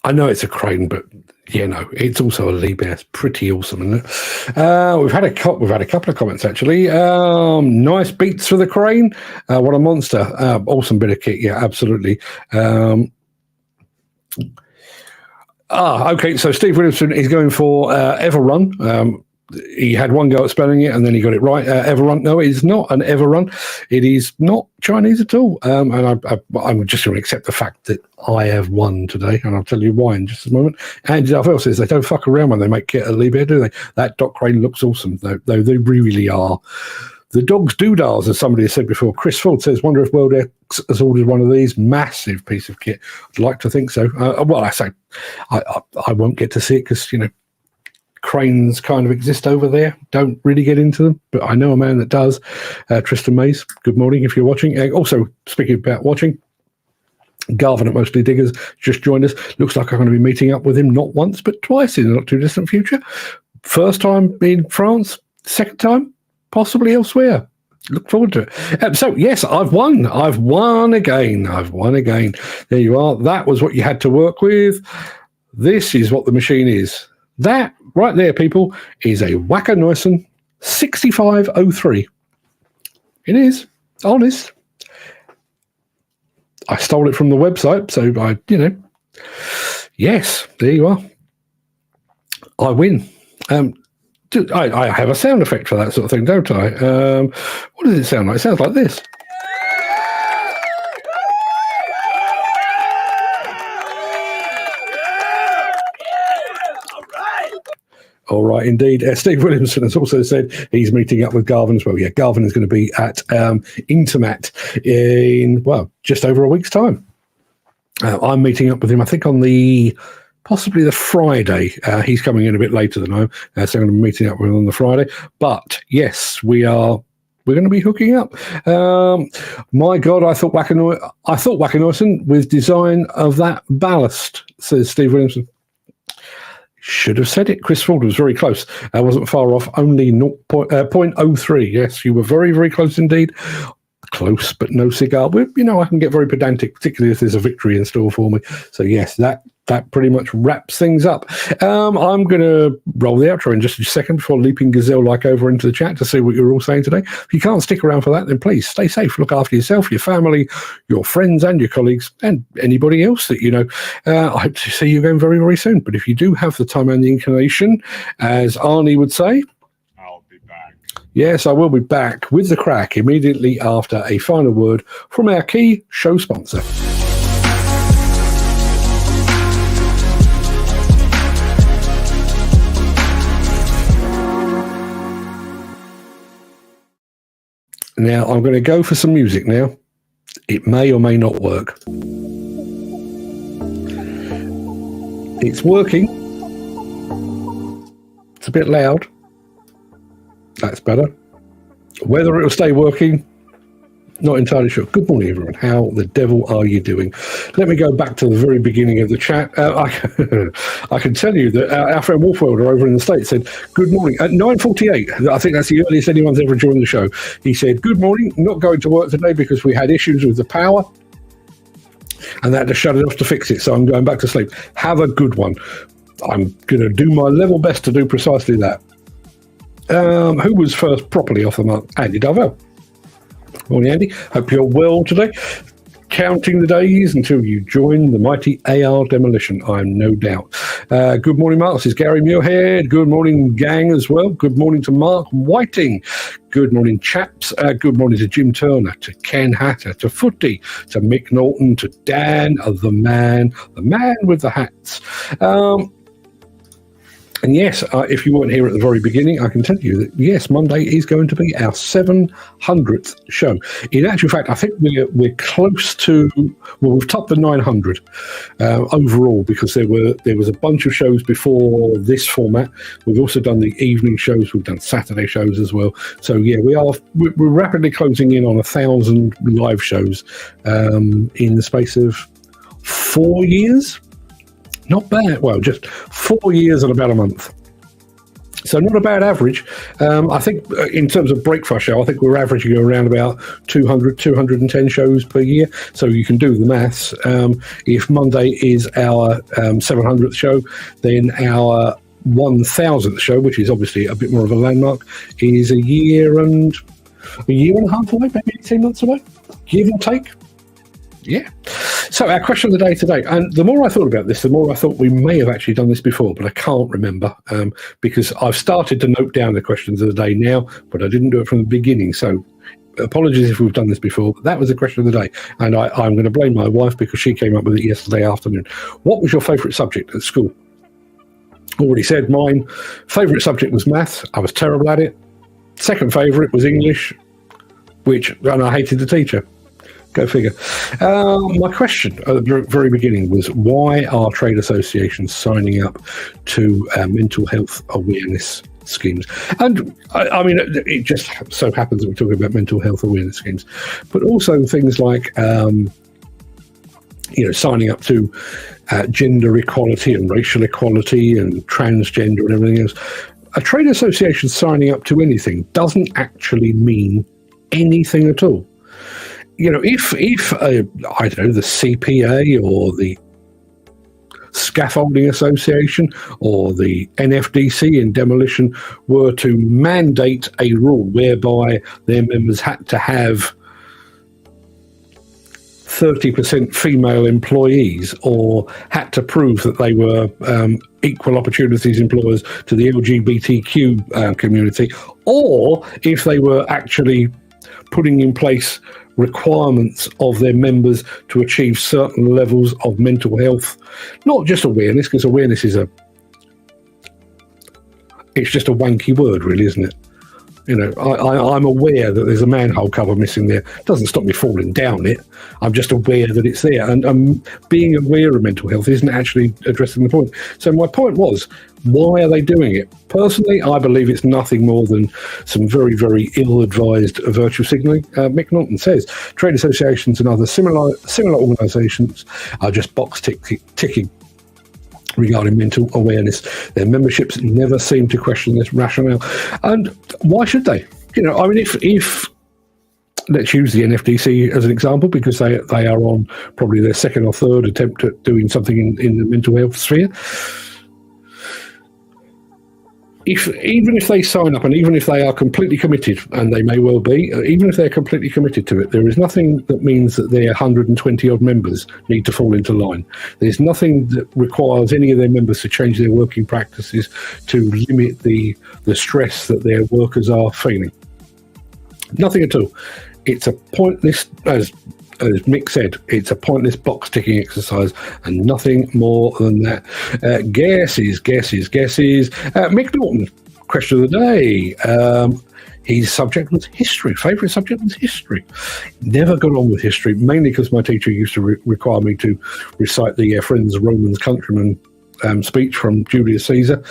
I know it's a crane, but yeah, no, it's also a Liebherr. It's pretty awesome, isn't it? We've had a couple of comments actually. Nice beats for the crane. What a monster! Awesome bit of kit. Yeah, absolutely. Okay. So Steve Williamson is going for Everrun. He had one go at spelling it, and then he got it right. Everrun. No, it is not an Everrun. It is not Chinese at all. And I'm just going to accept the fact that I have won today, and I'll tell you why in just a moment. And Darvel says they don't fuck around when they make kit at Liebherr, do they? That Doc Crane looks awesome, though they really are. The dog's doodahs, as somebody has said before. Chris Ford says, wonder if World X has ordered one of these. Massive piece of kit. I'd like to think so. Well, I say I won't get to see it because, cranes kind of exist over there. Don't really get into them, but I know a man that does. Tristan Mays, good morning if you're watching. Also, speaking about watching, Garvin at Mostly Diggers just joined us. Looks like I'm going to be meeting up with him not once but twice in the not too distant future. First time in France, second time possibly elsewhere. Look forward to it. So yes, I've won again. There you are. That was what you had to work with. This is what the machine is. That right there, people, is a Wacker Neuson 6503. It is, honest. I stole it from the website, so yes, there you are. I win. I have a sound effect for that sort of thing, don't I? What does it sound like? It sounds like this. All right, indeed. Steve Williamson has also said he's meeting up with Garvin as well. Yeah, Garvin is going to be at Intermat in, just over a week's time. I'm meeting up with him, I think, on possibly the Friday. He's coming in a bit later than I am, so I'm going to be meeting up with him on the Friday. But, yes, we're going to be hooking up. My God, I thought Wacker Neuson with design of that ballast, says Steve Williamson. Should have said it. Chris Ford was very close. I wasn't far off, only 0.03. Yes, you were very, very close indeed. Close, but no cigar. I can get very pedantic, particularly if there's a victory in store for me. So, yes, that pretty much wraps things up. I'm going to roll the outro in just a second before leaping gazelle-like over into the chat to see what you're all saying today. If you can't stick around for that, then please stay safe. Look after yourself, your family, your friends and your colleagues, and anybody else that you know. I hope to see you again very, very soon. But if you do have the time and the inclination, as Arnie would say, I'll be back. Yes, I will be back with the Craic immediately after a final word from our key show sponsor. Now, I'm going to go for some music now. It may or may not work. It's working. It's a bit loud. That's better. Whether it'll stay working, not entirely sure. Good morning, everyone. How the devil are you doing? Let me go back to the very beginning of the chat. I can tell you that our friend Wolfwelder over in the States said, good morning. At 9:48, I think that's the earliest anyone's ever joined the show. He said, good morning, not going to work today because we had issues with the power and they had to shut it off to fix it, so I'm going back to sleep. Have a good one. I'm going to do my level best to do precisely that. Who was first properly off the mark? Andy Darvel. Morning, Andy. Hope you're well today. Counting the days until you join the mighty AR Demolition, I'm no doubt. Good morning, Mark. This is Gary Muirhead. Good morning, gang, as well. Good morning to Mark Whiting. Good morning, chaps. Good morning to Jim Turner, to Ken Hatter, to Footy, to Mick Norton, to Dan, the man with the hats. And yes, if you weren't here at the very beginning, I can tell you that, yes, Monday is going to be our 700th show. In actual fact, I think we're close to, we've topped the 900 overall, because there was a bunch of shows before this format. We've also done the evening shows. We've done Saturday shows as well. So, yeah, we're rapidly closing in on 1,000 live shows in the space of 4 years. Not bad. Well, just 4 years and about a month. So not a bad average. I think in terms of breakfast show, I think we're averaging around about 200, 210 shows per year. So you can do the maths. If Monday is our 700th show, then our 1,000th show, which is obviously a bit more of a landmark, is a year and a half away, maybe 18 months away, give or take. Yeah. So our question of the day today, and the more I thought about this, the more I thought we may have actually done this before, but I can't remember because I've started to note down the questions of the day now, but I didn't do it from the beginning. So apologies if we've done this before, but that was the question of the day. And I'm going to blame my wife because she came up with it yesterday afternoon. What was your favourite subject at school? Already said mine. Favourite subject was maths. I was terrible at it. Second favourite was English, and I hated the teacher. Go figure. My question at the very beginning was, why are trade associations signing up to mental health awareness schemes? And I mean, it just so happens that we're talking about mental health awareness schemes, but also things like, signing up to gender equality and racial equality and transgender and everything else. A trade association signing up to anything doesn't actually mean anything at all. If I don't know, the CPA or the Scaffolding Association or the NFDC in Demolition were to mandate a rule whereby their members had to have 30% female employees or had to prove that they were equal opportunities employers to the LGBTQ community, or if they were actually putting in place requirements of their members to achieve certain levels of mental health, not just awareness, because awareness is it's just a wanky word, really, isn't it? I'm aware that there's a manhole cover missing there. It doesn't stop me falling down it. I'm just aware that it's there. And being aware of mental health isn't actually addressing the point. So my point was, why are they doing it? Personally, I believe it's nothing more than some very, very ill-advised virtue signalling. Mick Norton says, trade associations and other similar organisations are just box ticking regarding mental awareness. Their memberships never seem to question this rationale. And why should they? If let's use the NFDC as an example, because they are on probably their second or third attempt at doing something in the mental health sphere. Even if they sign up and even if they are completely committed, and they may well be, even if they're completely committed to it, there is nothing that means that their 120 odd members need to fall into line. There's nothing that requires any of their members to change their working practices to limit the stress that their workers are feeling. Nothing at all. It's a pointless, as Mick said, it's a pointless box-ticking exercise and nothing more than that. Guesses. Mick Norton, question of the day. His subject was history. Favourite subject was history. Never got on with history, mainly because my teacher used to require me to recite the Friends, Romans, Countrymen speech from Julius Caesar.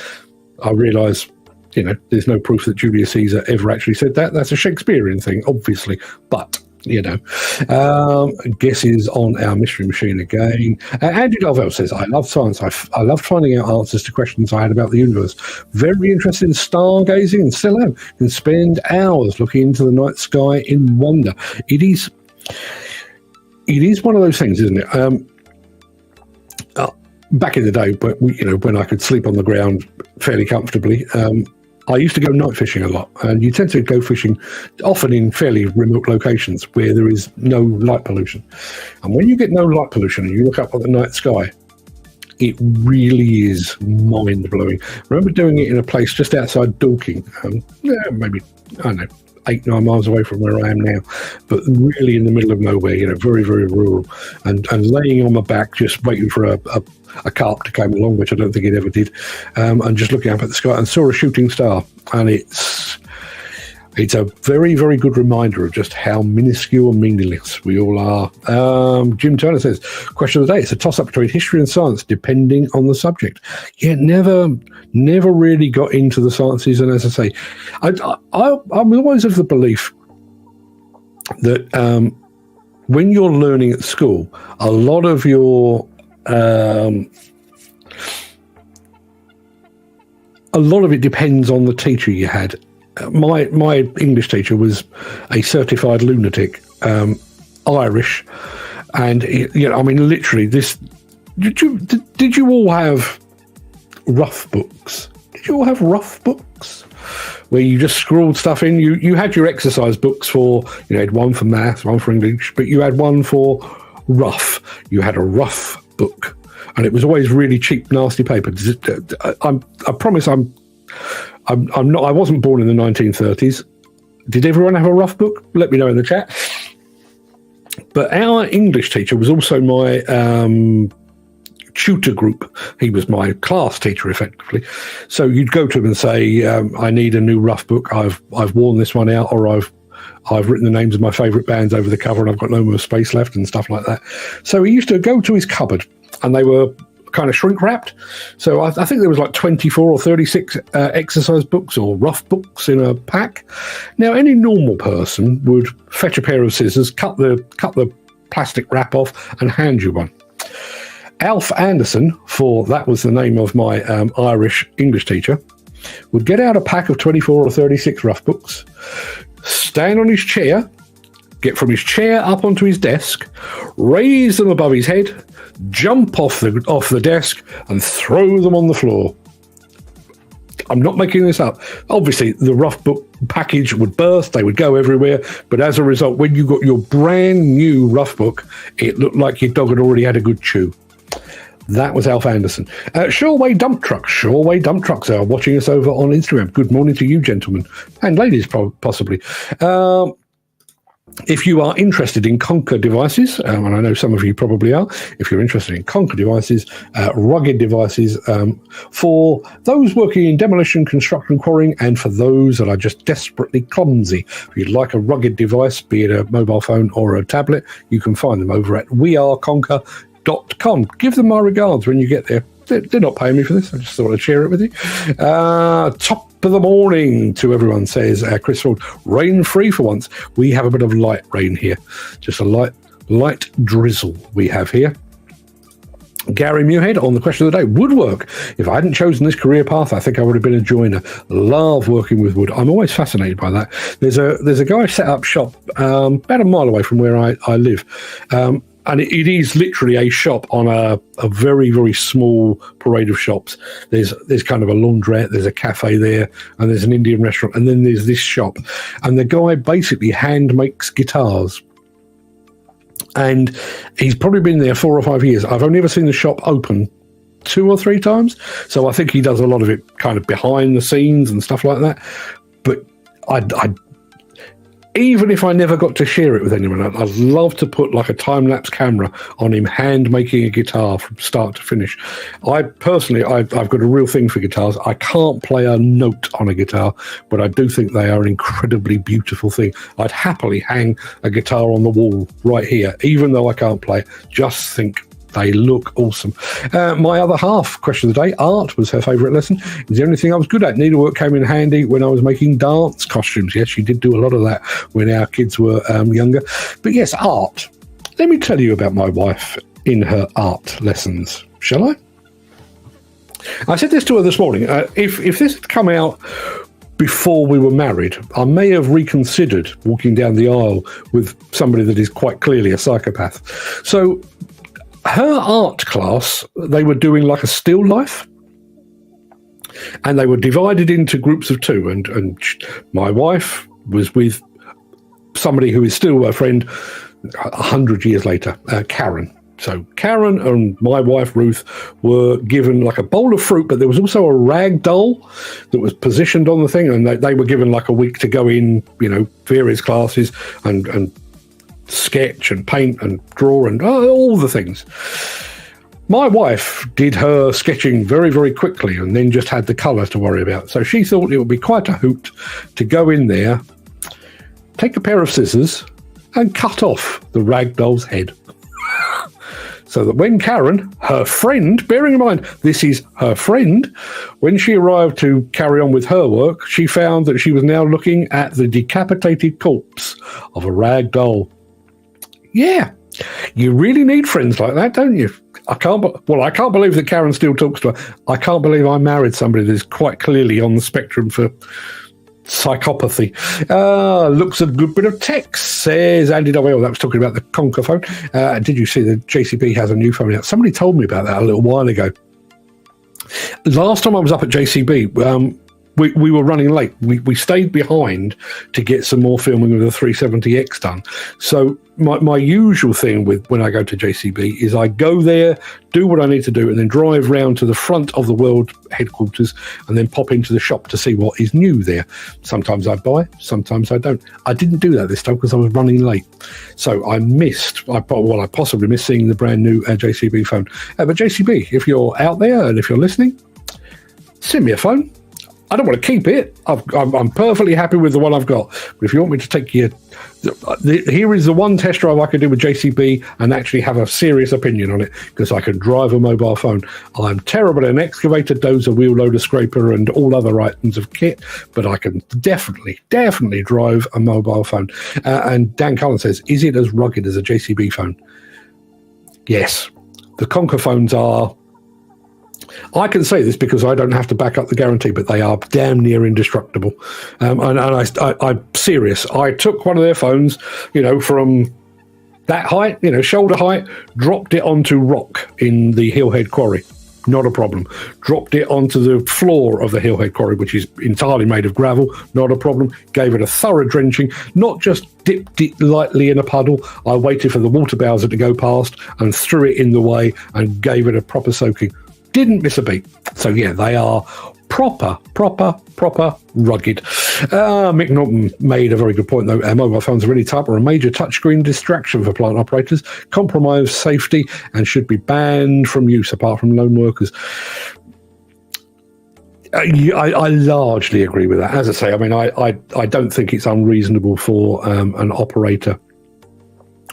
I realise, there's no proof that Julius Caesar ever actually said that. That's a Shakespearean thing, obviously, but guesses on our mystery machine again. Andy Lovell says, I love science. I love finding out answers to questions I had about the universe. Very interested in stargazing and still am. Can spend hours looking into the night sky in wonder. It is one of those things, isn't it? Back in the day, when I could sleep on the ground fairly comfortably, I used to go night fishing a lot, and you tend to go fishing often in fairly remote locations where there is no light pollution. And when you get no light pollution and you look up at the night sky, it really is mind-blowing. I remember doing it in a place just outside Dorking, maybe, I don't know, 8-9 miles away from where I am now, but really in the middle of nowhere, very, very rural, and laying on my back just waiting for a carp to come along, which I don't think it ever did, and just looking up at the sky and saw a shooting star. And it's a very, very good reminder of just how minuscule and meaningless we all are. Jim Turner says, question of the day, it's a toss-up between history and science, depending on the subject. Yeah, never really got into the sciences, and as I say, I'm always of the belief that when you're learning at school, a lot of your a lot of it depends on the teacher you had. My English teacher was a certified lunatic, Irish, and literally this. Did you all have rough books? Did you all have rough books where you just scrawled stuff in? You had your exercise books for, you had one for maths, one for English, but you had one for rough. You had a rough book, and it was always really cheap, nasty paper. I promise I'm not. I wasn't born in the 1930s. Did everyone have a rough book? Let me know in the chat. But our English teacher was also my tutor group. He was my class teacher, effectively. So you'd go to him and say, "I need a new rough book. I've worn this one out, or I've written the names of my favourite bands over the cover, and I've got no more space left," and stuff like that. So he used to go to his cupboard, and they were kind of shrink wrapped. So I think there was like 24 or 36 exercise books or rough books in a pack. Now, any normal person would fetch a pair of scissors, cut the plastic wrap off, and hand you one. Alf Anderson, for that was the name of my Irish English teacher, would get out a pack of 24 or 36 rough books, stand on his chair, get from his chair up onto his desk, raise them above his head, jump off the desk, and throw them on the floor. I'm not making this up. Obviously, the rough book package would burst, they would go everywhere, but as a result, when you got your brand new rough book, it looked like your dog had already had a good chew. That was Alf Anderson. Shoreway Dump Trucks. Shoreway Dump Trucks are watching us over on Instagram. Good morning to you, gentlemen, and ladies, possibly. If you are interested in Conker devices, and I know some of you probably are, if you're interested in Conker devices, rugged devices, for those working in demolition, construction, quarrying, and for those that are just desperately clumsy, if you'd like a rugged device, be it a mobile phone or a tablet, you can find them over at weareconker.com. Give them my regards when you get there. They're not paying me for this. I just thought I'd share it with you. Top of the morning to everyone, says Chris Ford. Rain free for once. We have a bit of light rain here. Just a light drizzle we have here. Gary Muirhead on the question of the day. Woodwork. If I hadn't chosen this career path, I think I would have been a joiner. Love working with wood. I'm always fascinated by that. There's a guy set up shop about a mile away from where I live. And it is literally a shop on a very, very small parade of shops. There's kind of a laundrette, there's a cafe there, and there's an Indian restaurant, and then there's this shop. And the guy basically hand makes guitars. And he's probably been there 4 or 5 years. I've only ever seen the shop open 2 or 3 times. So I think he does a lot of it kind of behind the scenes and stuff like that. But I even if I never got to share it with anyone, I'd love to put like a time-lapse camera on him hand making a guitar from start to finish. I've got a real thing for guitars. I can't play a note on a guitar, but I do think they are an incredibly beautiful thing. I'd happily hang a guitar on the wall right here, even though I can't play. Just think they look awesome. My other half, question of the day, art was her favourite lesson. It's the only thing I was good at. Needlework came in handy when I was making dance costumes. Yes, she did do a lot of that when our kids were younger. But yes, art. Let me tell you about my wife in her art lessons, shall I? I said this to her this morning. If this had come out before we were married, I may have reconsidered walking down the aisle with somebody that is quite clearly a psychopath. So her art class, they were doing like a still life, and they were divided into groups of 2. And my wife was with somebody who is still a friend 100 years later, Karen. So Karen and my wife Ruth were given like a bowl of fruit, but there was also a rag doll that was positioned on the thing, and they were given like a week to go in, various classes and sketch and paint and draw and all the things. My wife did her sketching very, very quickly and then just had the colour to worry about. So she thought it would be quite a hoot to go in there, take a pair of scissors and cut off the rag doll's head. So that when Karen, her friend, bearing in mind this is her friend, when she arrived to carry on with her work, she found that she was now looking at the decapitated corpse of a rag doll. Yeah, you really need friends like that, don't you? I can't believe that Karen still talks to her. I can't believe I married somebody that is quite clearly on the spectrum for psychopathy. Looks a good bit of text, says Andy W. That was talking about the Conker phone. Did you see that JCB has a new phone out? Somebody told me about that a little while ago. Last time I was up at JCB, we were running late. We stayed behind to get some more filming of the 370X done. So my usual thing with when I go to JCB is I go there, do what I need to do, and then drive round to the front of the world headquarters and then pop into the shop to see what is new there. Sometimes I buy, sometimes I don't. I didn't do that this time because I was running late. So I possibly missed seeing the brand new JCB phone. But JCB, if you're out there and if you're listening, send me a phone. I don't want to keep it. I'm perfectly happy with the one I've got. But if you want me to take here is the one test drive I could do with JCB and actually have a serious opinion on it, because I can drive a mobile phone. I'm terrible at an excavator, dozer, wheel loader, scraper, and all other items of kit, but I can definitely drive a mobile phone. And Dan Cullen says, is it as rugged as a JCB phone? Yes. The Conker phones are... I can say this because I don't have to back up the guarantee, but they are damn near indestructible. And I'm serious. I took one of their phones, from that height, shoulder height, dropped it onto rock in the Hillhead Quarry. Not a problem. Dropped it onto the floor of the Hillhead Quarry, which is entirely made of gravel. Not a problem. Gave it a thorough drenching. Not just dipped it lightly in a puddle. I waited for the water bowser to go past and threw it in the way and gave it a proper soaking. Didn't miss a beat. So yeah, they are proper rugged. Mick Norton made a very good point though. Mobile phones of any type are a major touchscreen distraction for plant operators, compromise safety, and should be banned from use apart from lone workers. I largely agree with that. As I say, I mean, I don't think it's unreasonable for an operator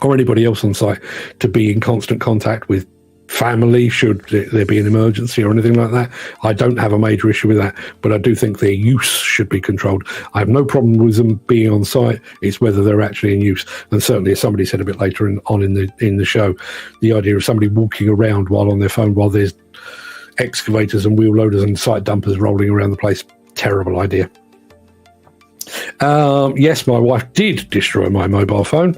or anybody else on site to be in constant contact with family should there be an emergency or anything like that. I don't have a major issue with that, but I do think their use should be controlled. I have no problem with them being on site. It's whether they're actually in use. And certainly, as somebody said a bit later on in the show, the idea of somebody walking around while on their phone while there's excavators and wheel loaders and site dumpers rolling around the place, terrible idea. Yes, my wife did destroy my mobile phone.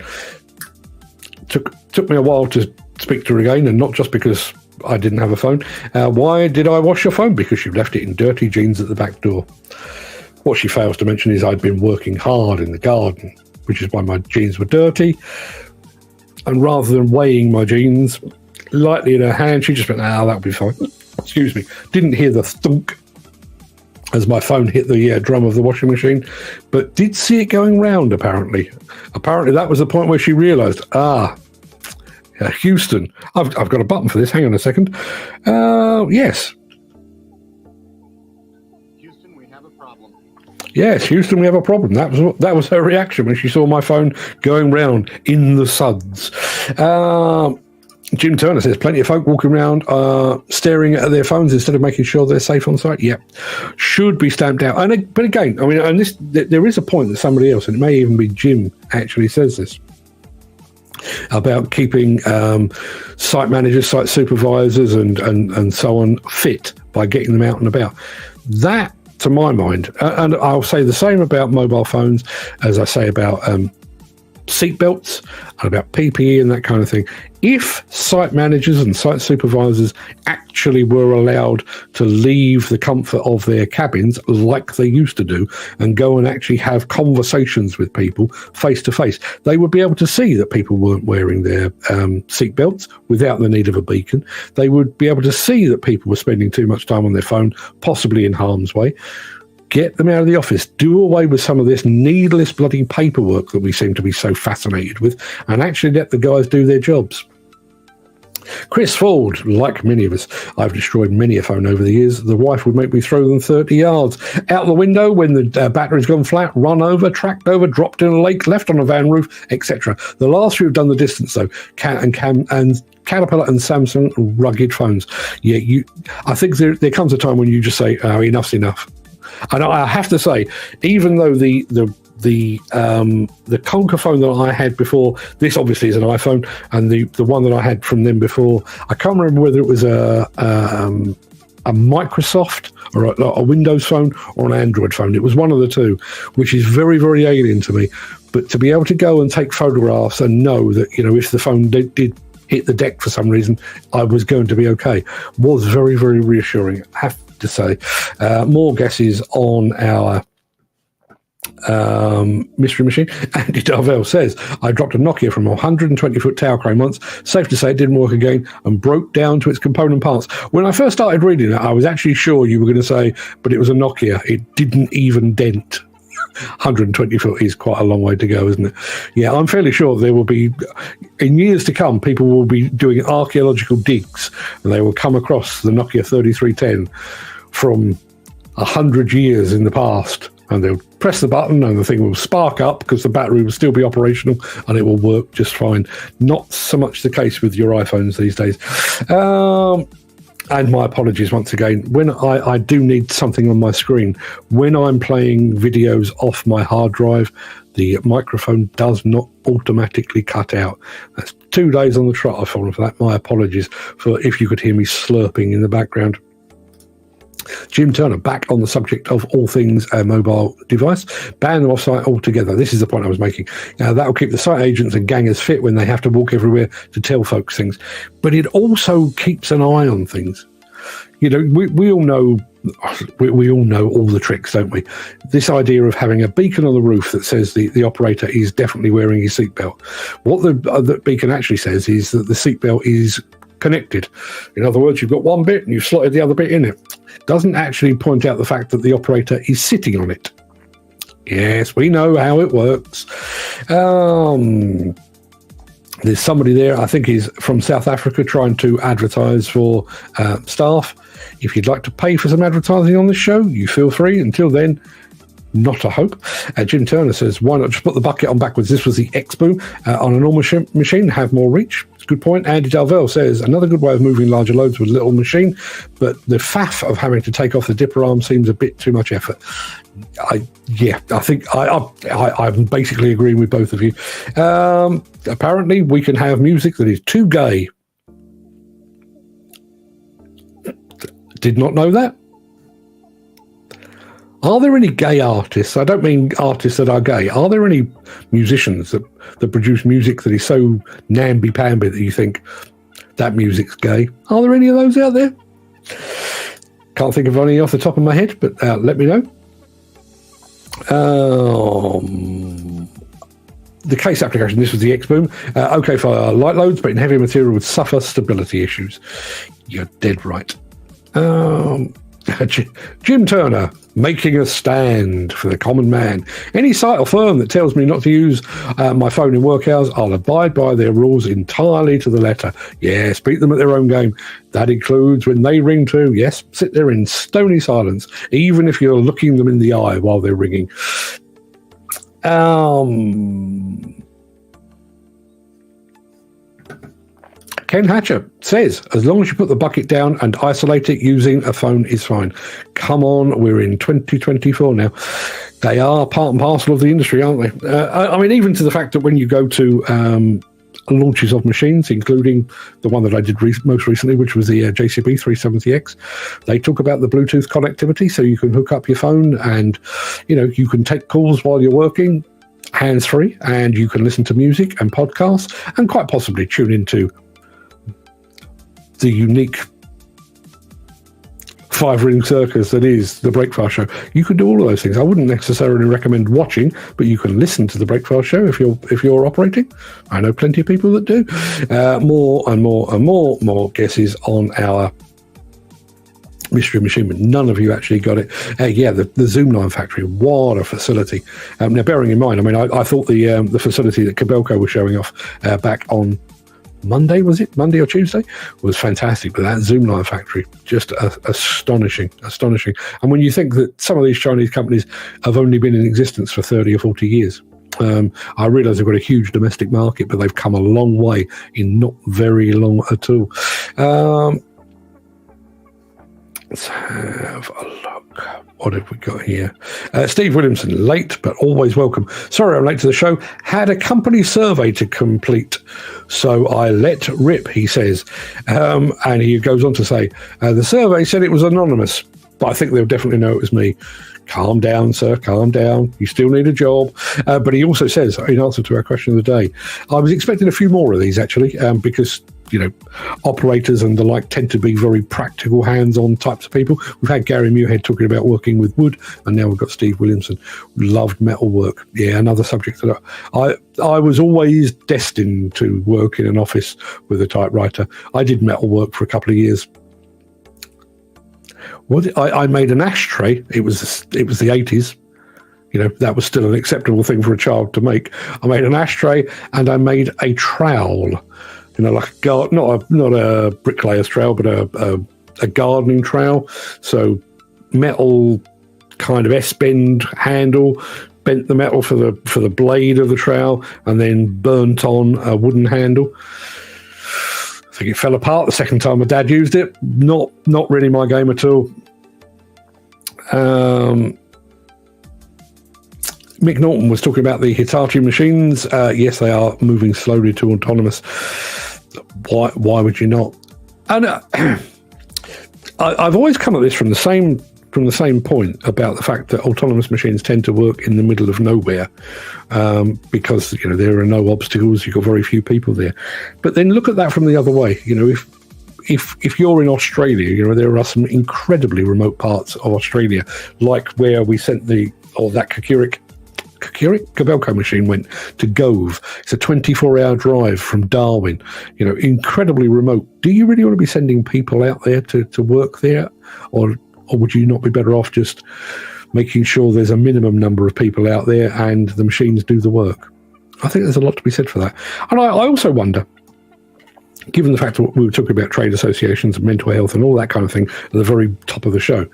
Took me a while to speak to her again, and not just because I didn't have a phone. Why did I wash your phone? Because you left it in dirty jeans at the back door. What she fails to mention is I'd been working hard in the garden, which is why my jeans were dirty. And rather than weighing my jeans lightly in her hand, she just went, that'll be fine. Excuse me. Didn't hear the thunk as my phone hit the drum of the washing machine, but did see it going round, apparently. Apparently that was the point where she realised, Houston, I've got a button for this. Hang on a second. Yes. Houston, we have a problem. Yes, Houston, we have a problem. That was her reaction when she saw my phone going round in the suds. Jim Turner says, plenty of folk walking around staring at their phones instead of making sure they're safe on site. Yep. Should be stamped out. But again, I mean, and there is a point that somebody else, and it may even be Jim, actually says this, about keeping site managers, site supervisors, and so on fit by getting them out and about. That, to my mind, and I'll say the same about mobile phones as I say about seatbelts and about PPE and that kind of thing. If site managers and site supervisors actually were allowed to leave the comfort of their cabins like they used to do and go and actually have conversations with people face to face, they would be able to see that people weren't wearing their seatbelts without the need of a beacon. They would be able to see that people were spending too much time on their phone, possibly in harm's way. Get them out of the office. Do away with some of this needless bloody paperwork that we seem to be so fascinated with, and actually let the guys do their jobs. Chris Ford, like many of us, I've destroyed many a phone over the years. The wife would make me throw them 30 yards out the window when the battery's gone flat, run over, tracked over, dropped in a lake, left on a van roof, etc. The last few have done the distance though. And Caterpillar and Samsung rugged phones. Yeah, I think there comes a time when you just say, enough's enough. And I have to say, even though the Conker phone that I had before, this obviously is an iPhone, and the one that I had from them before, I can't remember whether it was a Microsoft or a Windows phone or an Android phone. It was one of the two, which is very, very alien to me. But to be able to go and take photographs and know that, if the phone did hit the deck for some reason, I was going to be okay, was very, very reassuring. to say. More guesses on our mystery machine. Andy Darvell says, I dropped a Nokia from a 120-foot tower crane once. Safe to say it didn't work again and broke down to its component parts. When I first started reading it, I was actually sure you were going to say, but it was a Nokia. It didn't even dent. 120 foot is quite a long way to go, isn't it? Yeah, I'm fairly sure there will be, in years to come, people will be doing archaeological digs and they will come across the Nokia 3310 from 100 years in the past, and they'll press the button and the thing will spark up because the battery will still be operational and it will work just fine. Not so much the case with your iPhones these days. And my apologies once again. When I do need something on my screen, when I'm playing videos off my hard drive, the microphone does not automatically cut out. That's 2 days on the trot I've fallen for that. My apologies for if you could hear me slurping in the background. Jim Turner, back on the subject of all things a mobile device, ban them off-site altogether. This is the point I was making. That'll keep the site agents and gangers fit when they have to walk everywhere to tell folks things. But it also keeps an eye on things. You know, we all know we all know all the tricks, don't we? This idea of having a beacon on the roof that says the operator is definitely wearing his seatbelt. What the beacon actually says is that the seatbelt is connected. In other words, you've got one bit and you've slotted the other bit in it. Doesn't actually point out the fact that the operator is sitting on it. Yes, we know how it works. There's somebody there, I think he's from South Africa, trying to advertise for staff. If you'd like to pay for some advertising on this show, you feel free. Until then, not a hope. Jim Turner says, why not just put the bucket on backwards? This was the X-Boom on a normal machine, have more reach. It's a good point. Andy Dalvell says, another good way of moving larger loads with a little machine, but the faff of having to take off the dipper arm seems a bit too much effort. I think I'm basically agreeing with both of you. Apparently, we can have music that is too gay. Did not know that. Are there any gay artists? I don't mean artists that are gay. Are there any musicians that produce music that is so namby-pamby that you think that music's gay? Are there any of those out there? Can't think of any off the top of my head, but let me know. The case application, this was the X-Boom. Okay for light loads, but in heavy material would suffer stability issues. You're dead right. Jim Turner, making a stand for the common man. Any site or firm that tells me not to use my phone in work hours, I'll abide by their rules entirely to the letter. Yes, beat them at their own game. That includes when they ring too. Yes, sit there in stony silence, even if you're looking them in the eye while they're ringing. Ken Hatcher says, as long as you put the bucket down and isolate it using a phone is fine. Come on, we're in 2024 now. They are part and parcel of the industry, aren't they? I mean, even to the fact that when you go to launches of machines, including the one that I did most recently, which was the JCB 370X, they talk about the Bluetooth connectivity, so you can hook up your phone and, you know, you can take calls while you're working, hands-free, and you can listen to music and podcasts and quite possibly tune into the unique 5-ring circus that is the Breakfast Show. You can do all of those things. I wouldn't necessarily recommend watching, but you can listen to the Breakfast Show if you're operating. I know plenty of people that do. More guesses on our mystery machine, but none of you actually got it. The Zoolion factory, what a facility. Now, bearing in mind, I mean, I thought the facility that Kabelco was showing off back on Monday, was it? Monday or Tuesday? Was fantastic. But that Zoolion factory, just astonishing. And when you think that some of these Chinese companies have only been in existence for 30 or 40 years, I realise they've got a huge domestic market, but they've come a long way in not very long at all. Let's have a look. What have we got here? Steve Williamson, late but always welcome. Sorry I'm late to the show. Had a company survey to complete, so I let rip, he says. And he goes on to say, the survey said it was anonymous, but I think they'll definitely know it was me. Calm down, sir, calm down. You still need a job. But he also says, in answer to our question of the day, I was expecting a few more of these, actually, because operators and the like tend to be very practical, hands-on types of people. We've had Gary Muirhead talking about working with wood, and now we've got Steve Williamson, who loved metal work. Yeah, another subject that I was always destined to work in an office with a typewriter. I did metal work for a couple of years. I made an ashtray. It was the 80s. That was still an acceptable thing for a child to make. I made an ashtray and I made a trowel. Like not a bricklayer's trowel, but a gardening trowel. So metal kind of S-bend handle, bent the metal for the blade of the trowel, and then burnt on a wooden handle. I think it fell apart the second time my dad used it. Not really my game at all. Mick Norton was talking about the Hitachi machines. Yes, they are moving slowly to autonomous. Why would you not? And I've always come at this from the same point about the fact that autonomous machines tend to work in the middle of nowhere, because there are no obstacles. You've got very few people there. But then look at that from the other way. If you're in Australia, there are some incredibly remote parts of Australia, like where we sent that Craic Cabelco machine went to Gove. It's a 24-hour drive from Darwin, incredibly remote. Do you really want to be sending people out there to work there? Or would you not be better off just making sure there's a minimum number of people out there and the machines do the work? I think there's a lot to be said for that. And I also wonder, given the fact that we were talking about trade associations and mental health and all that kind of thing at the very top of the show,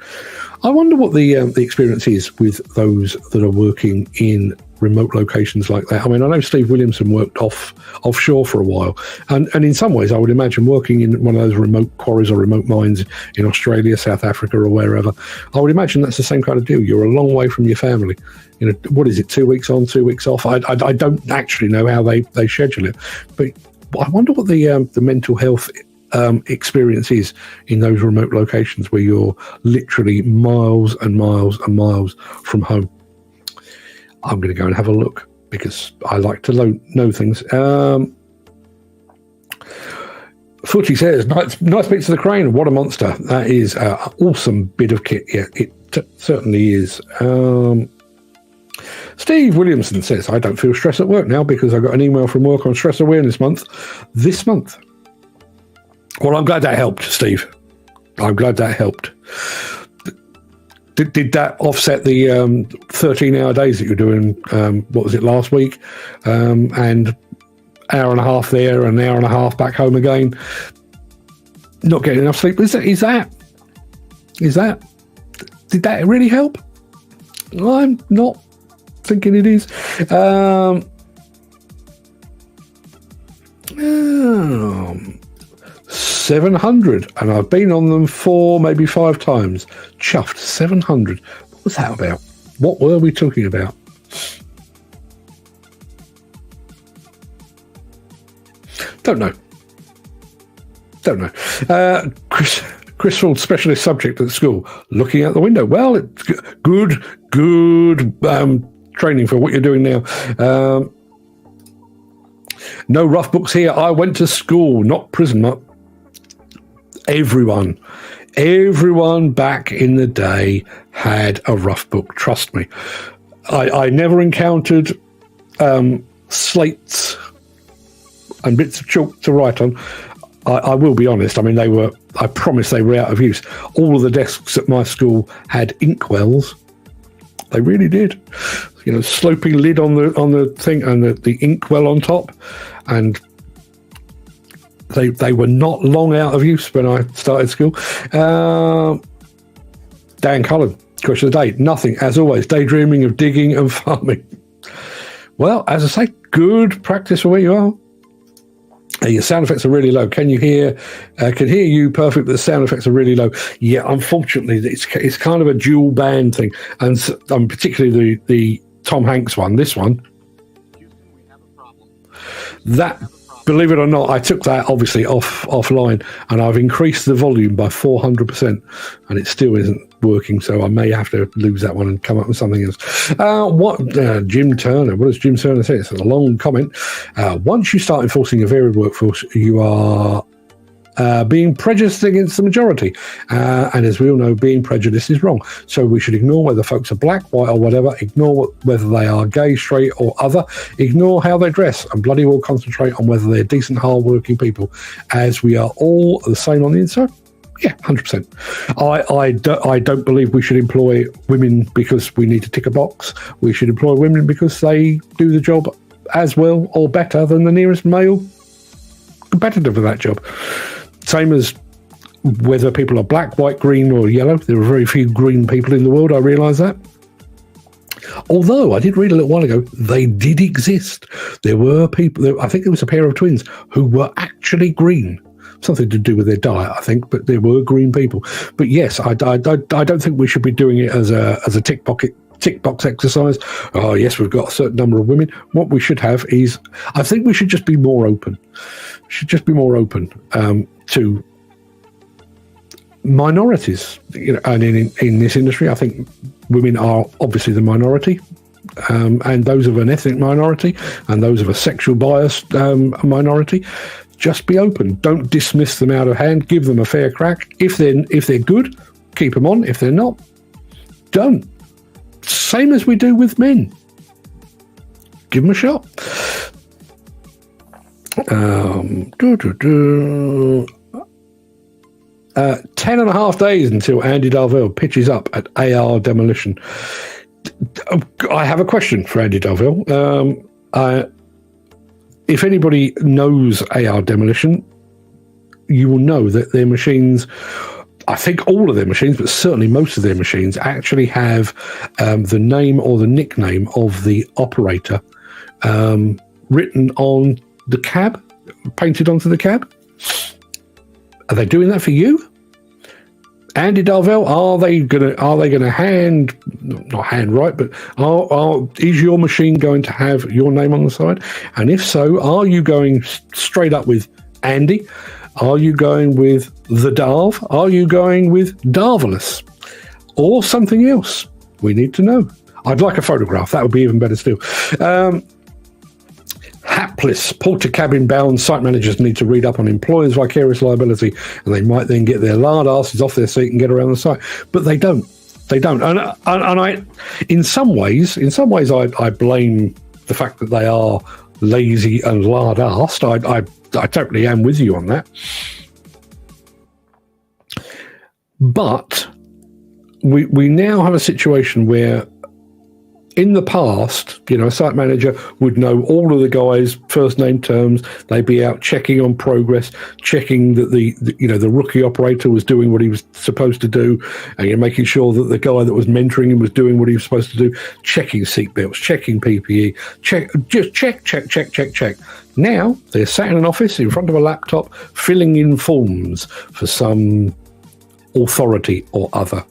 I wonder what the experience is with those that are working in remote locations like that. I mean, I know Steve Williamson worked offshore for a while, and in some ways I would imagine working in one of those remote quarries or remote mines in Australia, South Africa or wherever, I would imagine that's the same kind of deal. You're a long way from your family. What is it, 2 weeks on, 2 weeks off? I don't actually know how they schedule it, but I wonder what the mental health experience is in those remote locations where you're literally miles and miles and miles from home. I'm going to go and have a look because I like to know things. Footy says, nice bits of the crane. What a monster. That is an awesome bit of kit. Yeah, it certainly is. Steve Williamson says, I don't feel stress at work now because I got an email from work on Stress Awareness Month this month. Well, I'm glad that helped, Steve. I'm glad that helped. Did that offset the 13-hour days that you're doing, what was it, last week? And hour and a half there and an hour and a half back home again. Not getting enough sleep. Did that really help? I'm not thinking it is. 700, and I've been on them 4, maybe 5 times. Chuffed. 700. What was that about? What were we talking about? Don't know. Chris Ford's specialist subject at school, looking out the window. Well, it's good training for what you're doing now. No rough books here. I went to school, not prison. Everyone back in the day had a rough book. Trust me. I never encountered slates and bits of chalk to write on. I will be honest. I mean, I promise they were out of use. All of the desks at my school had inkwells. They really did. Sloping lid on the thing and the inkwell on top, and they were not long out of use when I started school. Dan Cullen, question of the day. Nothing, as always. Daydreaming of digging and farming. Well, as I say, good practice for where you are. Your sound effects are really low. Can hear you perfect, but the sound effects are really low. Yeah, unfortunately, it's kind of a dual band thing, and particularly the Tom Hanks one. This one, Believe it or not, I took that obviously offline, and I've increased the volume by 400%, and it still isn't working. So I may have to lose that one and come up with something else. Jim Turner? What does Jim Turner say? It's a long comment. Once you start enforcing a varied workforce, you are being prejudiced against the majority. And as we all know, being prejudiced is wrong. So we should ignore whether folks are black, white, or whatever. Ignore whether they are gay, straight, or other. Ignore how they dress, and bloody well concentrate on whether they're decent, hard-working people, as we are all the same on the inside. Yeah, 100%. I don't believe we should employ women because we need to tick a box. We should employ women because they do the job as well or better than the nearest male competitor for that job. Same as whether people are black, white, green, or yellow. There are very few green people in the world, I realise that. Although, I did read a little while ago, they did exist. There were people, I think there was a pair of twins who were actually green. Something to do with their diet, I think, but there were green people. But yes, I don't think we should be doing it as a tick box exercise. Oh, yes, we've got a certain number of women. What we should have is, I think we should just be more open. To minorities, and in this industry, I think women are obviously the minority, and those of an ethnic minority, and those of a sexual biased minority. Just be open. Don't dismiss them out of hand. Give them a fair crack. If they're good, keep them on. If they're not, don't. Same as we do with men. Give them a shot. 10.5 days until Andy Darvell pitches up at AR Demolition. I have a question for Andy Darvell. If anybody knows AR Demolition, you will know that their machines, I think all of their machines, but certainly most of their machines, actually have the name or the nickname of the operator written on the cab, painted onto the cab. Are they doing that for you? Andy Darvell, are they gonna not handwrite, but is your machine going to have your name on the side? And if so, are you going straight up with Andy? Are you going with the Darv? Are you going with Darvelous? Or something else? We need to know. I'd like a photograph. That would be even better still. Hapless porter cabin bound site managers need to read up on employers' vicarious liability, and they might then get their lard asses off their seat and get around the site. But they don't. And I, in some ways, I blame the fact that they are lazy and lard-arsed. I totally am with you on that. But we now have a situation where, in the past, a site manager would know all of the guys' first name terms. They'd be out checking on progress, checking that the rookie operator was doing what he was supposed to do, and making sure that the guy that was mentoring him was doing what he was supposed to do, checking seatbelts, checking PPE, check. Now they're sat in an office in front of a laptop, filling in forms for some authority or other.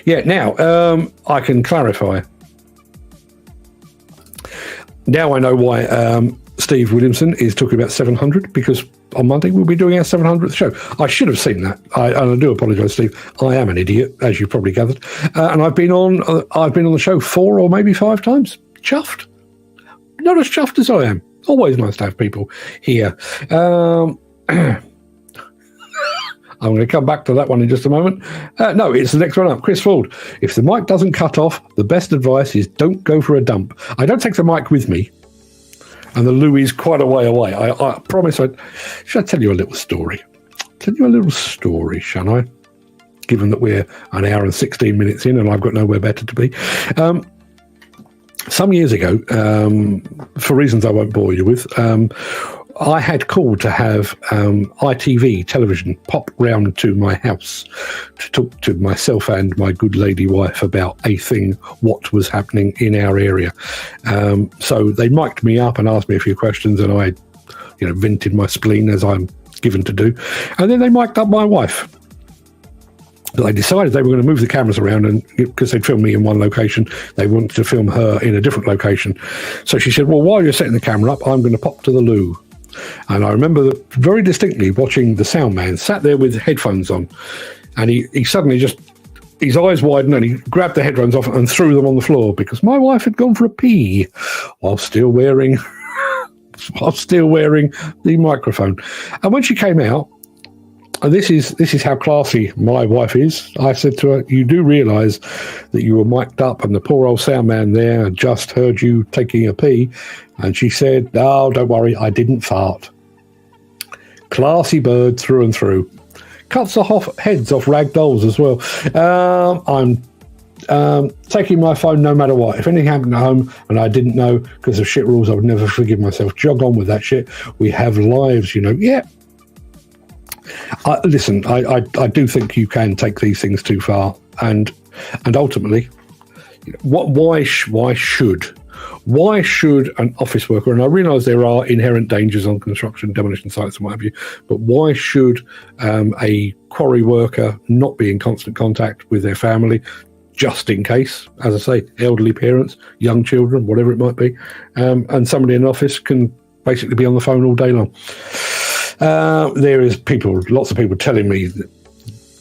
Yeah, now I can clarify. Now I know why Steve Williamson is talking about 700, because on Monday we'll be doing our 700th show. I should have seen that. And I do apologise, Steve. I am an idiot, as you've probably gathered. And I've been on the show 4 or maybe 5 times. Chuffed. Not as chuffed as I am. Always nice to have people here. I'm going to come back to that one in just a moment. No, it's the next one up. Chris Ford. If the mic doesn't cut off, the best advice is don't go for a dump. I don't take the mic with me, and the loo is quite a way away. I promise. Should I tell you a little story? Tell you a little story, shall I? Given that we're an hour and 16 minutes in and I've got nowhere better to be. Some years ago, for reasons I won't bore you with, I had called to have ITV television pop round to my house to talk to myself and my good lady wife about a thing, what was happening in our area. So they mic'd me up and asked me a few questions, and I, vented my spleen as I'm given to do. And then they mic'd up my wife. But they decided they were going to move the cameras around, and because they'd filmed me in one location, they wanted to film her in a different location. So she said, well, while you're setting the camera up, I'm going to pop to the loo. And I remember very distinctly watching the sound man sat there with headphones on, and he suddenly just, his eyes widened and he grabbed the headphones off and threw them on the floor because my wife had gone for a pee while still wearing the microphone. And when she came out, and this is how classy my wife is, I said to her, you do realise that you were mic'd up and the poor old sound man there just heard you taking a pee. And she said, oh, don't worry, I didn't fart. Classy bird through and through. Cuts off heads off rag dolls as well. I'm taking my phone no matter what. If anything happened at home and I didn't know because of shit rules, I would never forgive myself. Jog on with that shit. We have lives, you know. Yeah. Listen, I do think you can take these things too far, and ultimately, why should an office worker, and I realise there are inherent dangers on construction, demolition sites and what have you, but why should a quarry worker not be in constant contact with their family, just in case, as I say, elderly parents, young children, whatever it might be, and somebody in an office can basically be on the phone all day long. There is lots of people telling me that,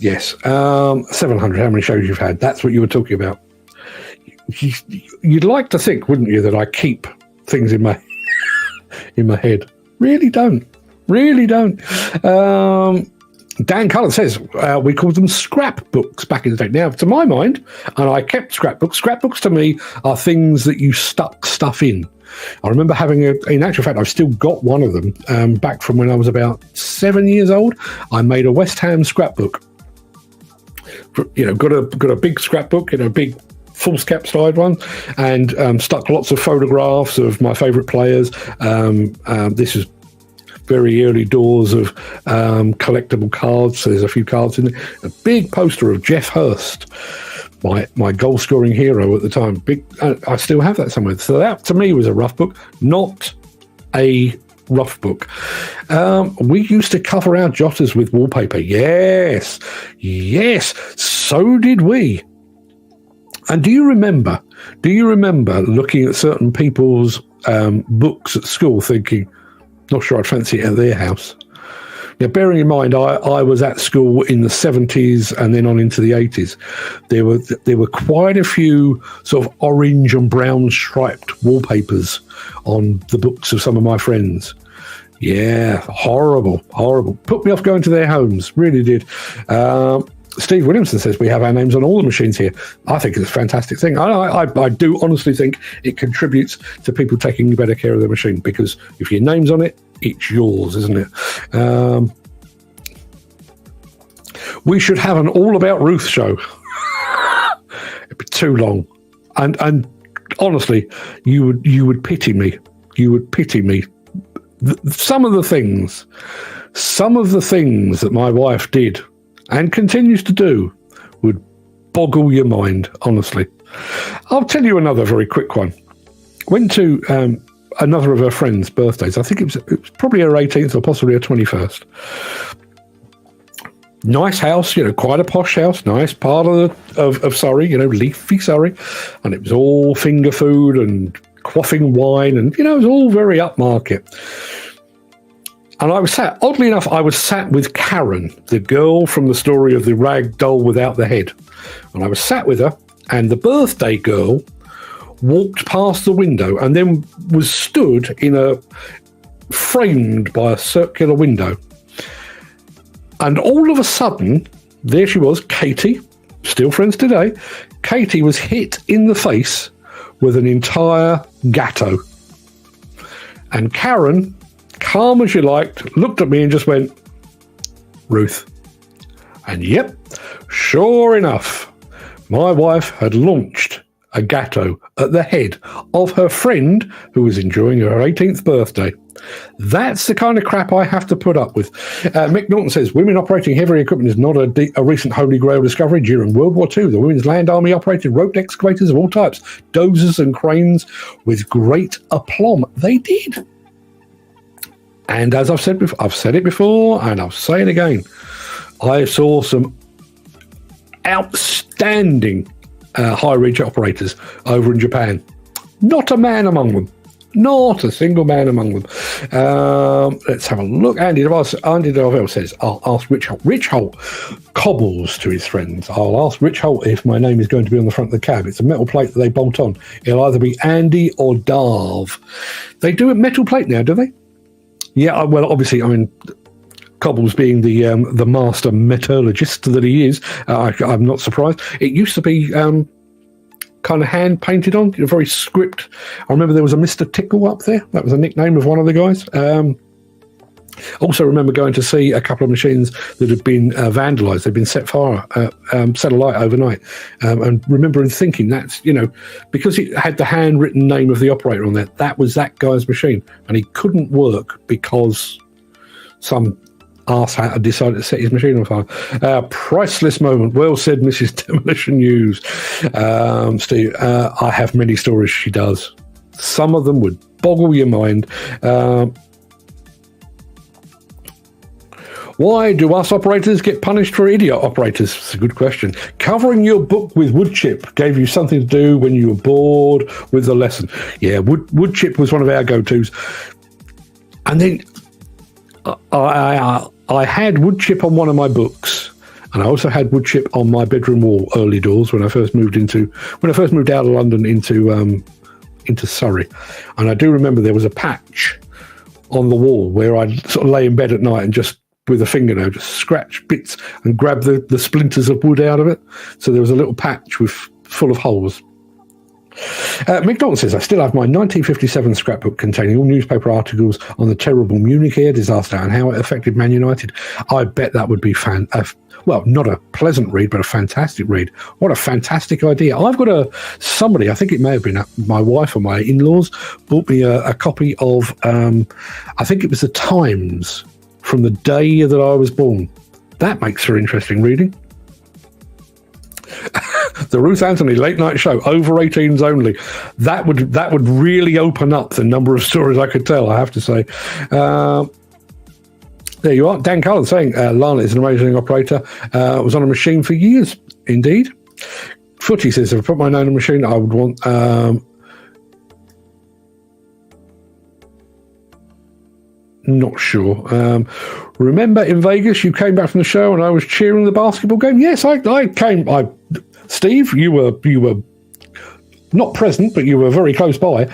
yes, 700, how many shows you've had? That's what you were talking about. You'd like to think, wouldn't you, that I keep things in my head. Really don't. Dan Cullen says, we called them scrapbooks back in the day. Now, to my mind, and I kept scrapbooks to me are things that you stuck stuff in. I remember having in actual fact, I've still got one of them back from when I was about 7 years old. I made a West Ham scrapbook. Got a big scrapbook, big foolscap slide one, and stuck lots of photographs of my favourite players. This is very early doors of collectible cards, so there's a few cards in there. A big poster of Jeff Hurst, my goal-scoring hero at the time. Big, I still have that somewhere. So that, to me, was a rough book, not a rough book. We used to cover our jotters with wallpaper. Yes, so did we. And do you remember looking at certain people's books at school thinking, not sure I'd fancy it at their house? Now, bearing in mind, I was at school in the 70s and then on into the 80s. There were quite a few sort of orange and brown striped wallpapers on the books of some of my friends. Yeah, horrible. Put me off going to their homes, really did. Steve Williamson says we have our names on all the machines here. I think it's a fantastic thing. I do honestly think it contributes to people taking better care of their machine, because if your name's on it, it's yours, isn't it? We should have an All About Ruth show. It'd be too long, and honestly, you would pity me. You would pity me. Some of the things that my wife did and continues to do would boggle your mind, honestly. I'll tell you another very quick one. Went to another of her friends' birthdays. I think it was probably her 18th or possibly her 21st. Nice house, quite a posh house, nice part of Surrey, leafy Surrey. And it was all finger food and quaffing wine, and, it was all very upmarket. And I was sat with Karen, the girl from the story of the rag doll without the head. And I was sat with her, and the birthday girl walked past the window and then was stood framed by a circular window. And all of a sudden, there she was, Katie, still friends today. Katie was hit in the face with an entire gatto. And Karen, calm as you liked, looked at me and just went, Ruth. And yep, sure enough, my wife had launched a gatto at the head of her friend who was enjoying her 18th birthday. That's the kind of crap I have to put up with. Mick Norton says, women operating heavy equipment is not a recent holy grail discovery. During World War II, the Women's Land Army operated roped excavators of all types, dozers and cranes with great aplomb. They did. And as I've said it before, and I'll say it again, I saw some outstanding high reach operators over in Japan. Not a man among them. Not a single man among them. Let's have a look. Andy Darvell says, I'll ask Rich Holt. Rich Holt cobbles to his friends. I'll ask Rich Holt if my name is going to be on the front of the cab. It's a metal plate that they bolt on. It'll either be Andy or Darv. They do a metal plate now, do they? Yeah, well, obviously, I mean, Cobbles being the master metallurgist that he is, I'm not surprised. It used to be kind of hand painted on, very script. I remember there was a Mr. Tickle up there. That was a nickname of one of the guys. Also remember going to see a couple of machines that had been vandalised. They'd been set alight overnight. And remembering thinking that's, because it had the handwritten name of the operator on there, that was that guy's machine. And he couldn't work because some arsehat had decided to set his machine on fire. Priceless moment. Well said, Mrs. Demolition News. Steve, I have many stories she does. Some of them would boggle your mind. Why do us operators get punished for idiot operators? It's a good question. Covering your book with wood chip gave you something to do when you were bored with the lesson. Yeah, wood chip was one of our go-tos. And then I had wood chip on one of my books, and I also had wood chip on my bedroom wall early doors when I first moved out of London into Surrey. And I do remember there was a patch on the wall where I'd sort of lay in bed at night and just with a fingernail just scratch bits and grab the splinters of wood out of it. So there was a little patch full of holes. McDonald says, I still have my 1957 scrapbook containing all newspaper articles on the terrible Munich air disaster and how it affected Man United. I bet that would be not a pleasant read, but a fantastic read. What a fantastic idea. I've got somebody, I think it may have been my wife or my in-laws, bought me a copy of, I think it was the Times from the day that I was born. That makes for interesting reading. The Ruth Anthony late night show, over 18s only. That would really open up the number of stories I could tell, I have to say. There you are. Dan Cullen saying, Lana is an amazing operator. Was on a machine for years, indeed. Footy says, if I put my name on a machine, I would want... Not sure. Remember in Vegas, you came back from the show and I was cheering the basketball game? Yes, I came. Steve, you were not present, but you were very close by.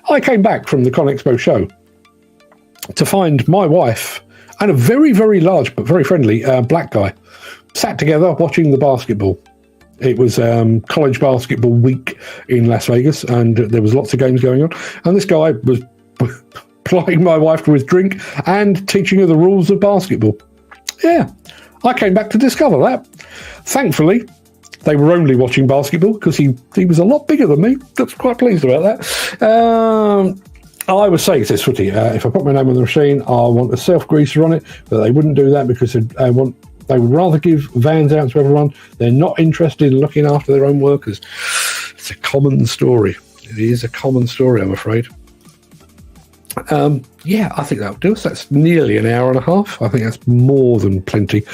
I came back from the ConExpo show to find my wife and a very, very large but very friendly black guy sat together watching the basketball. It was college basketball week in Las Vegas, and there was lots of games going on. And this guy was plying my wife with drink and teaching her the rules of basketball. Yeah, I came back to discover that. Thankfully, they were only watching basketball because he was a lot bigger than me. That's quite pleased about that. I would say, says Footy, if I put my name on the machine, I want a self-greaser on it, but they wouldn't do that because they would rather give vans out to everyone. They're not interested in looking after their own workers. It's a common story. It is a common story, I'm afraid. Yeah, I think that'll do us. That's nearly an hour and a half. I think that's more than plenty.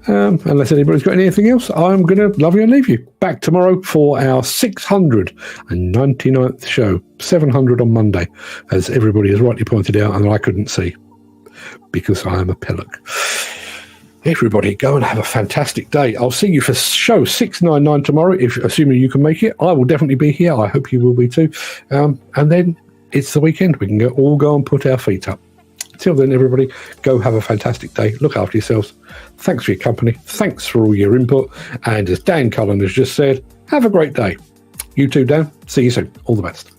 Unless anybody's got anything else, I'm going to love you and leave you. Back tomorrow for our 699th show. 700 on Monday, as everybody has rightly pointed out, and I couldn't see because I am a pillock. Everybody, go and have a fantastic day. I'll see you for show 699 tomorrow, assuming you can make it. I will definitely be here. I hope you will be too. And then it's the weekend. We can all go and put our feet up. Till then, everybody, go have a fantastic day. Look after yourselves. Thanks for your company. Thanks for all your input. And as Dan Cullen has just said, have a great day. You too, Dan. See you soon. All the best.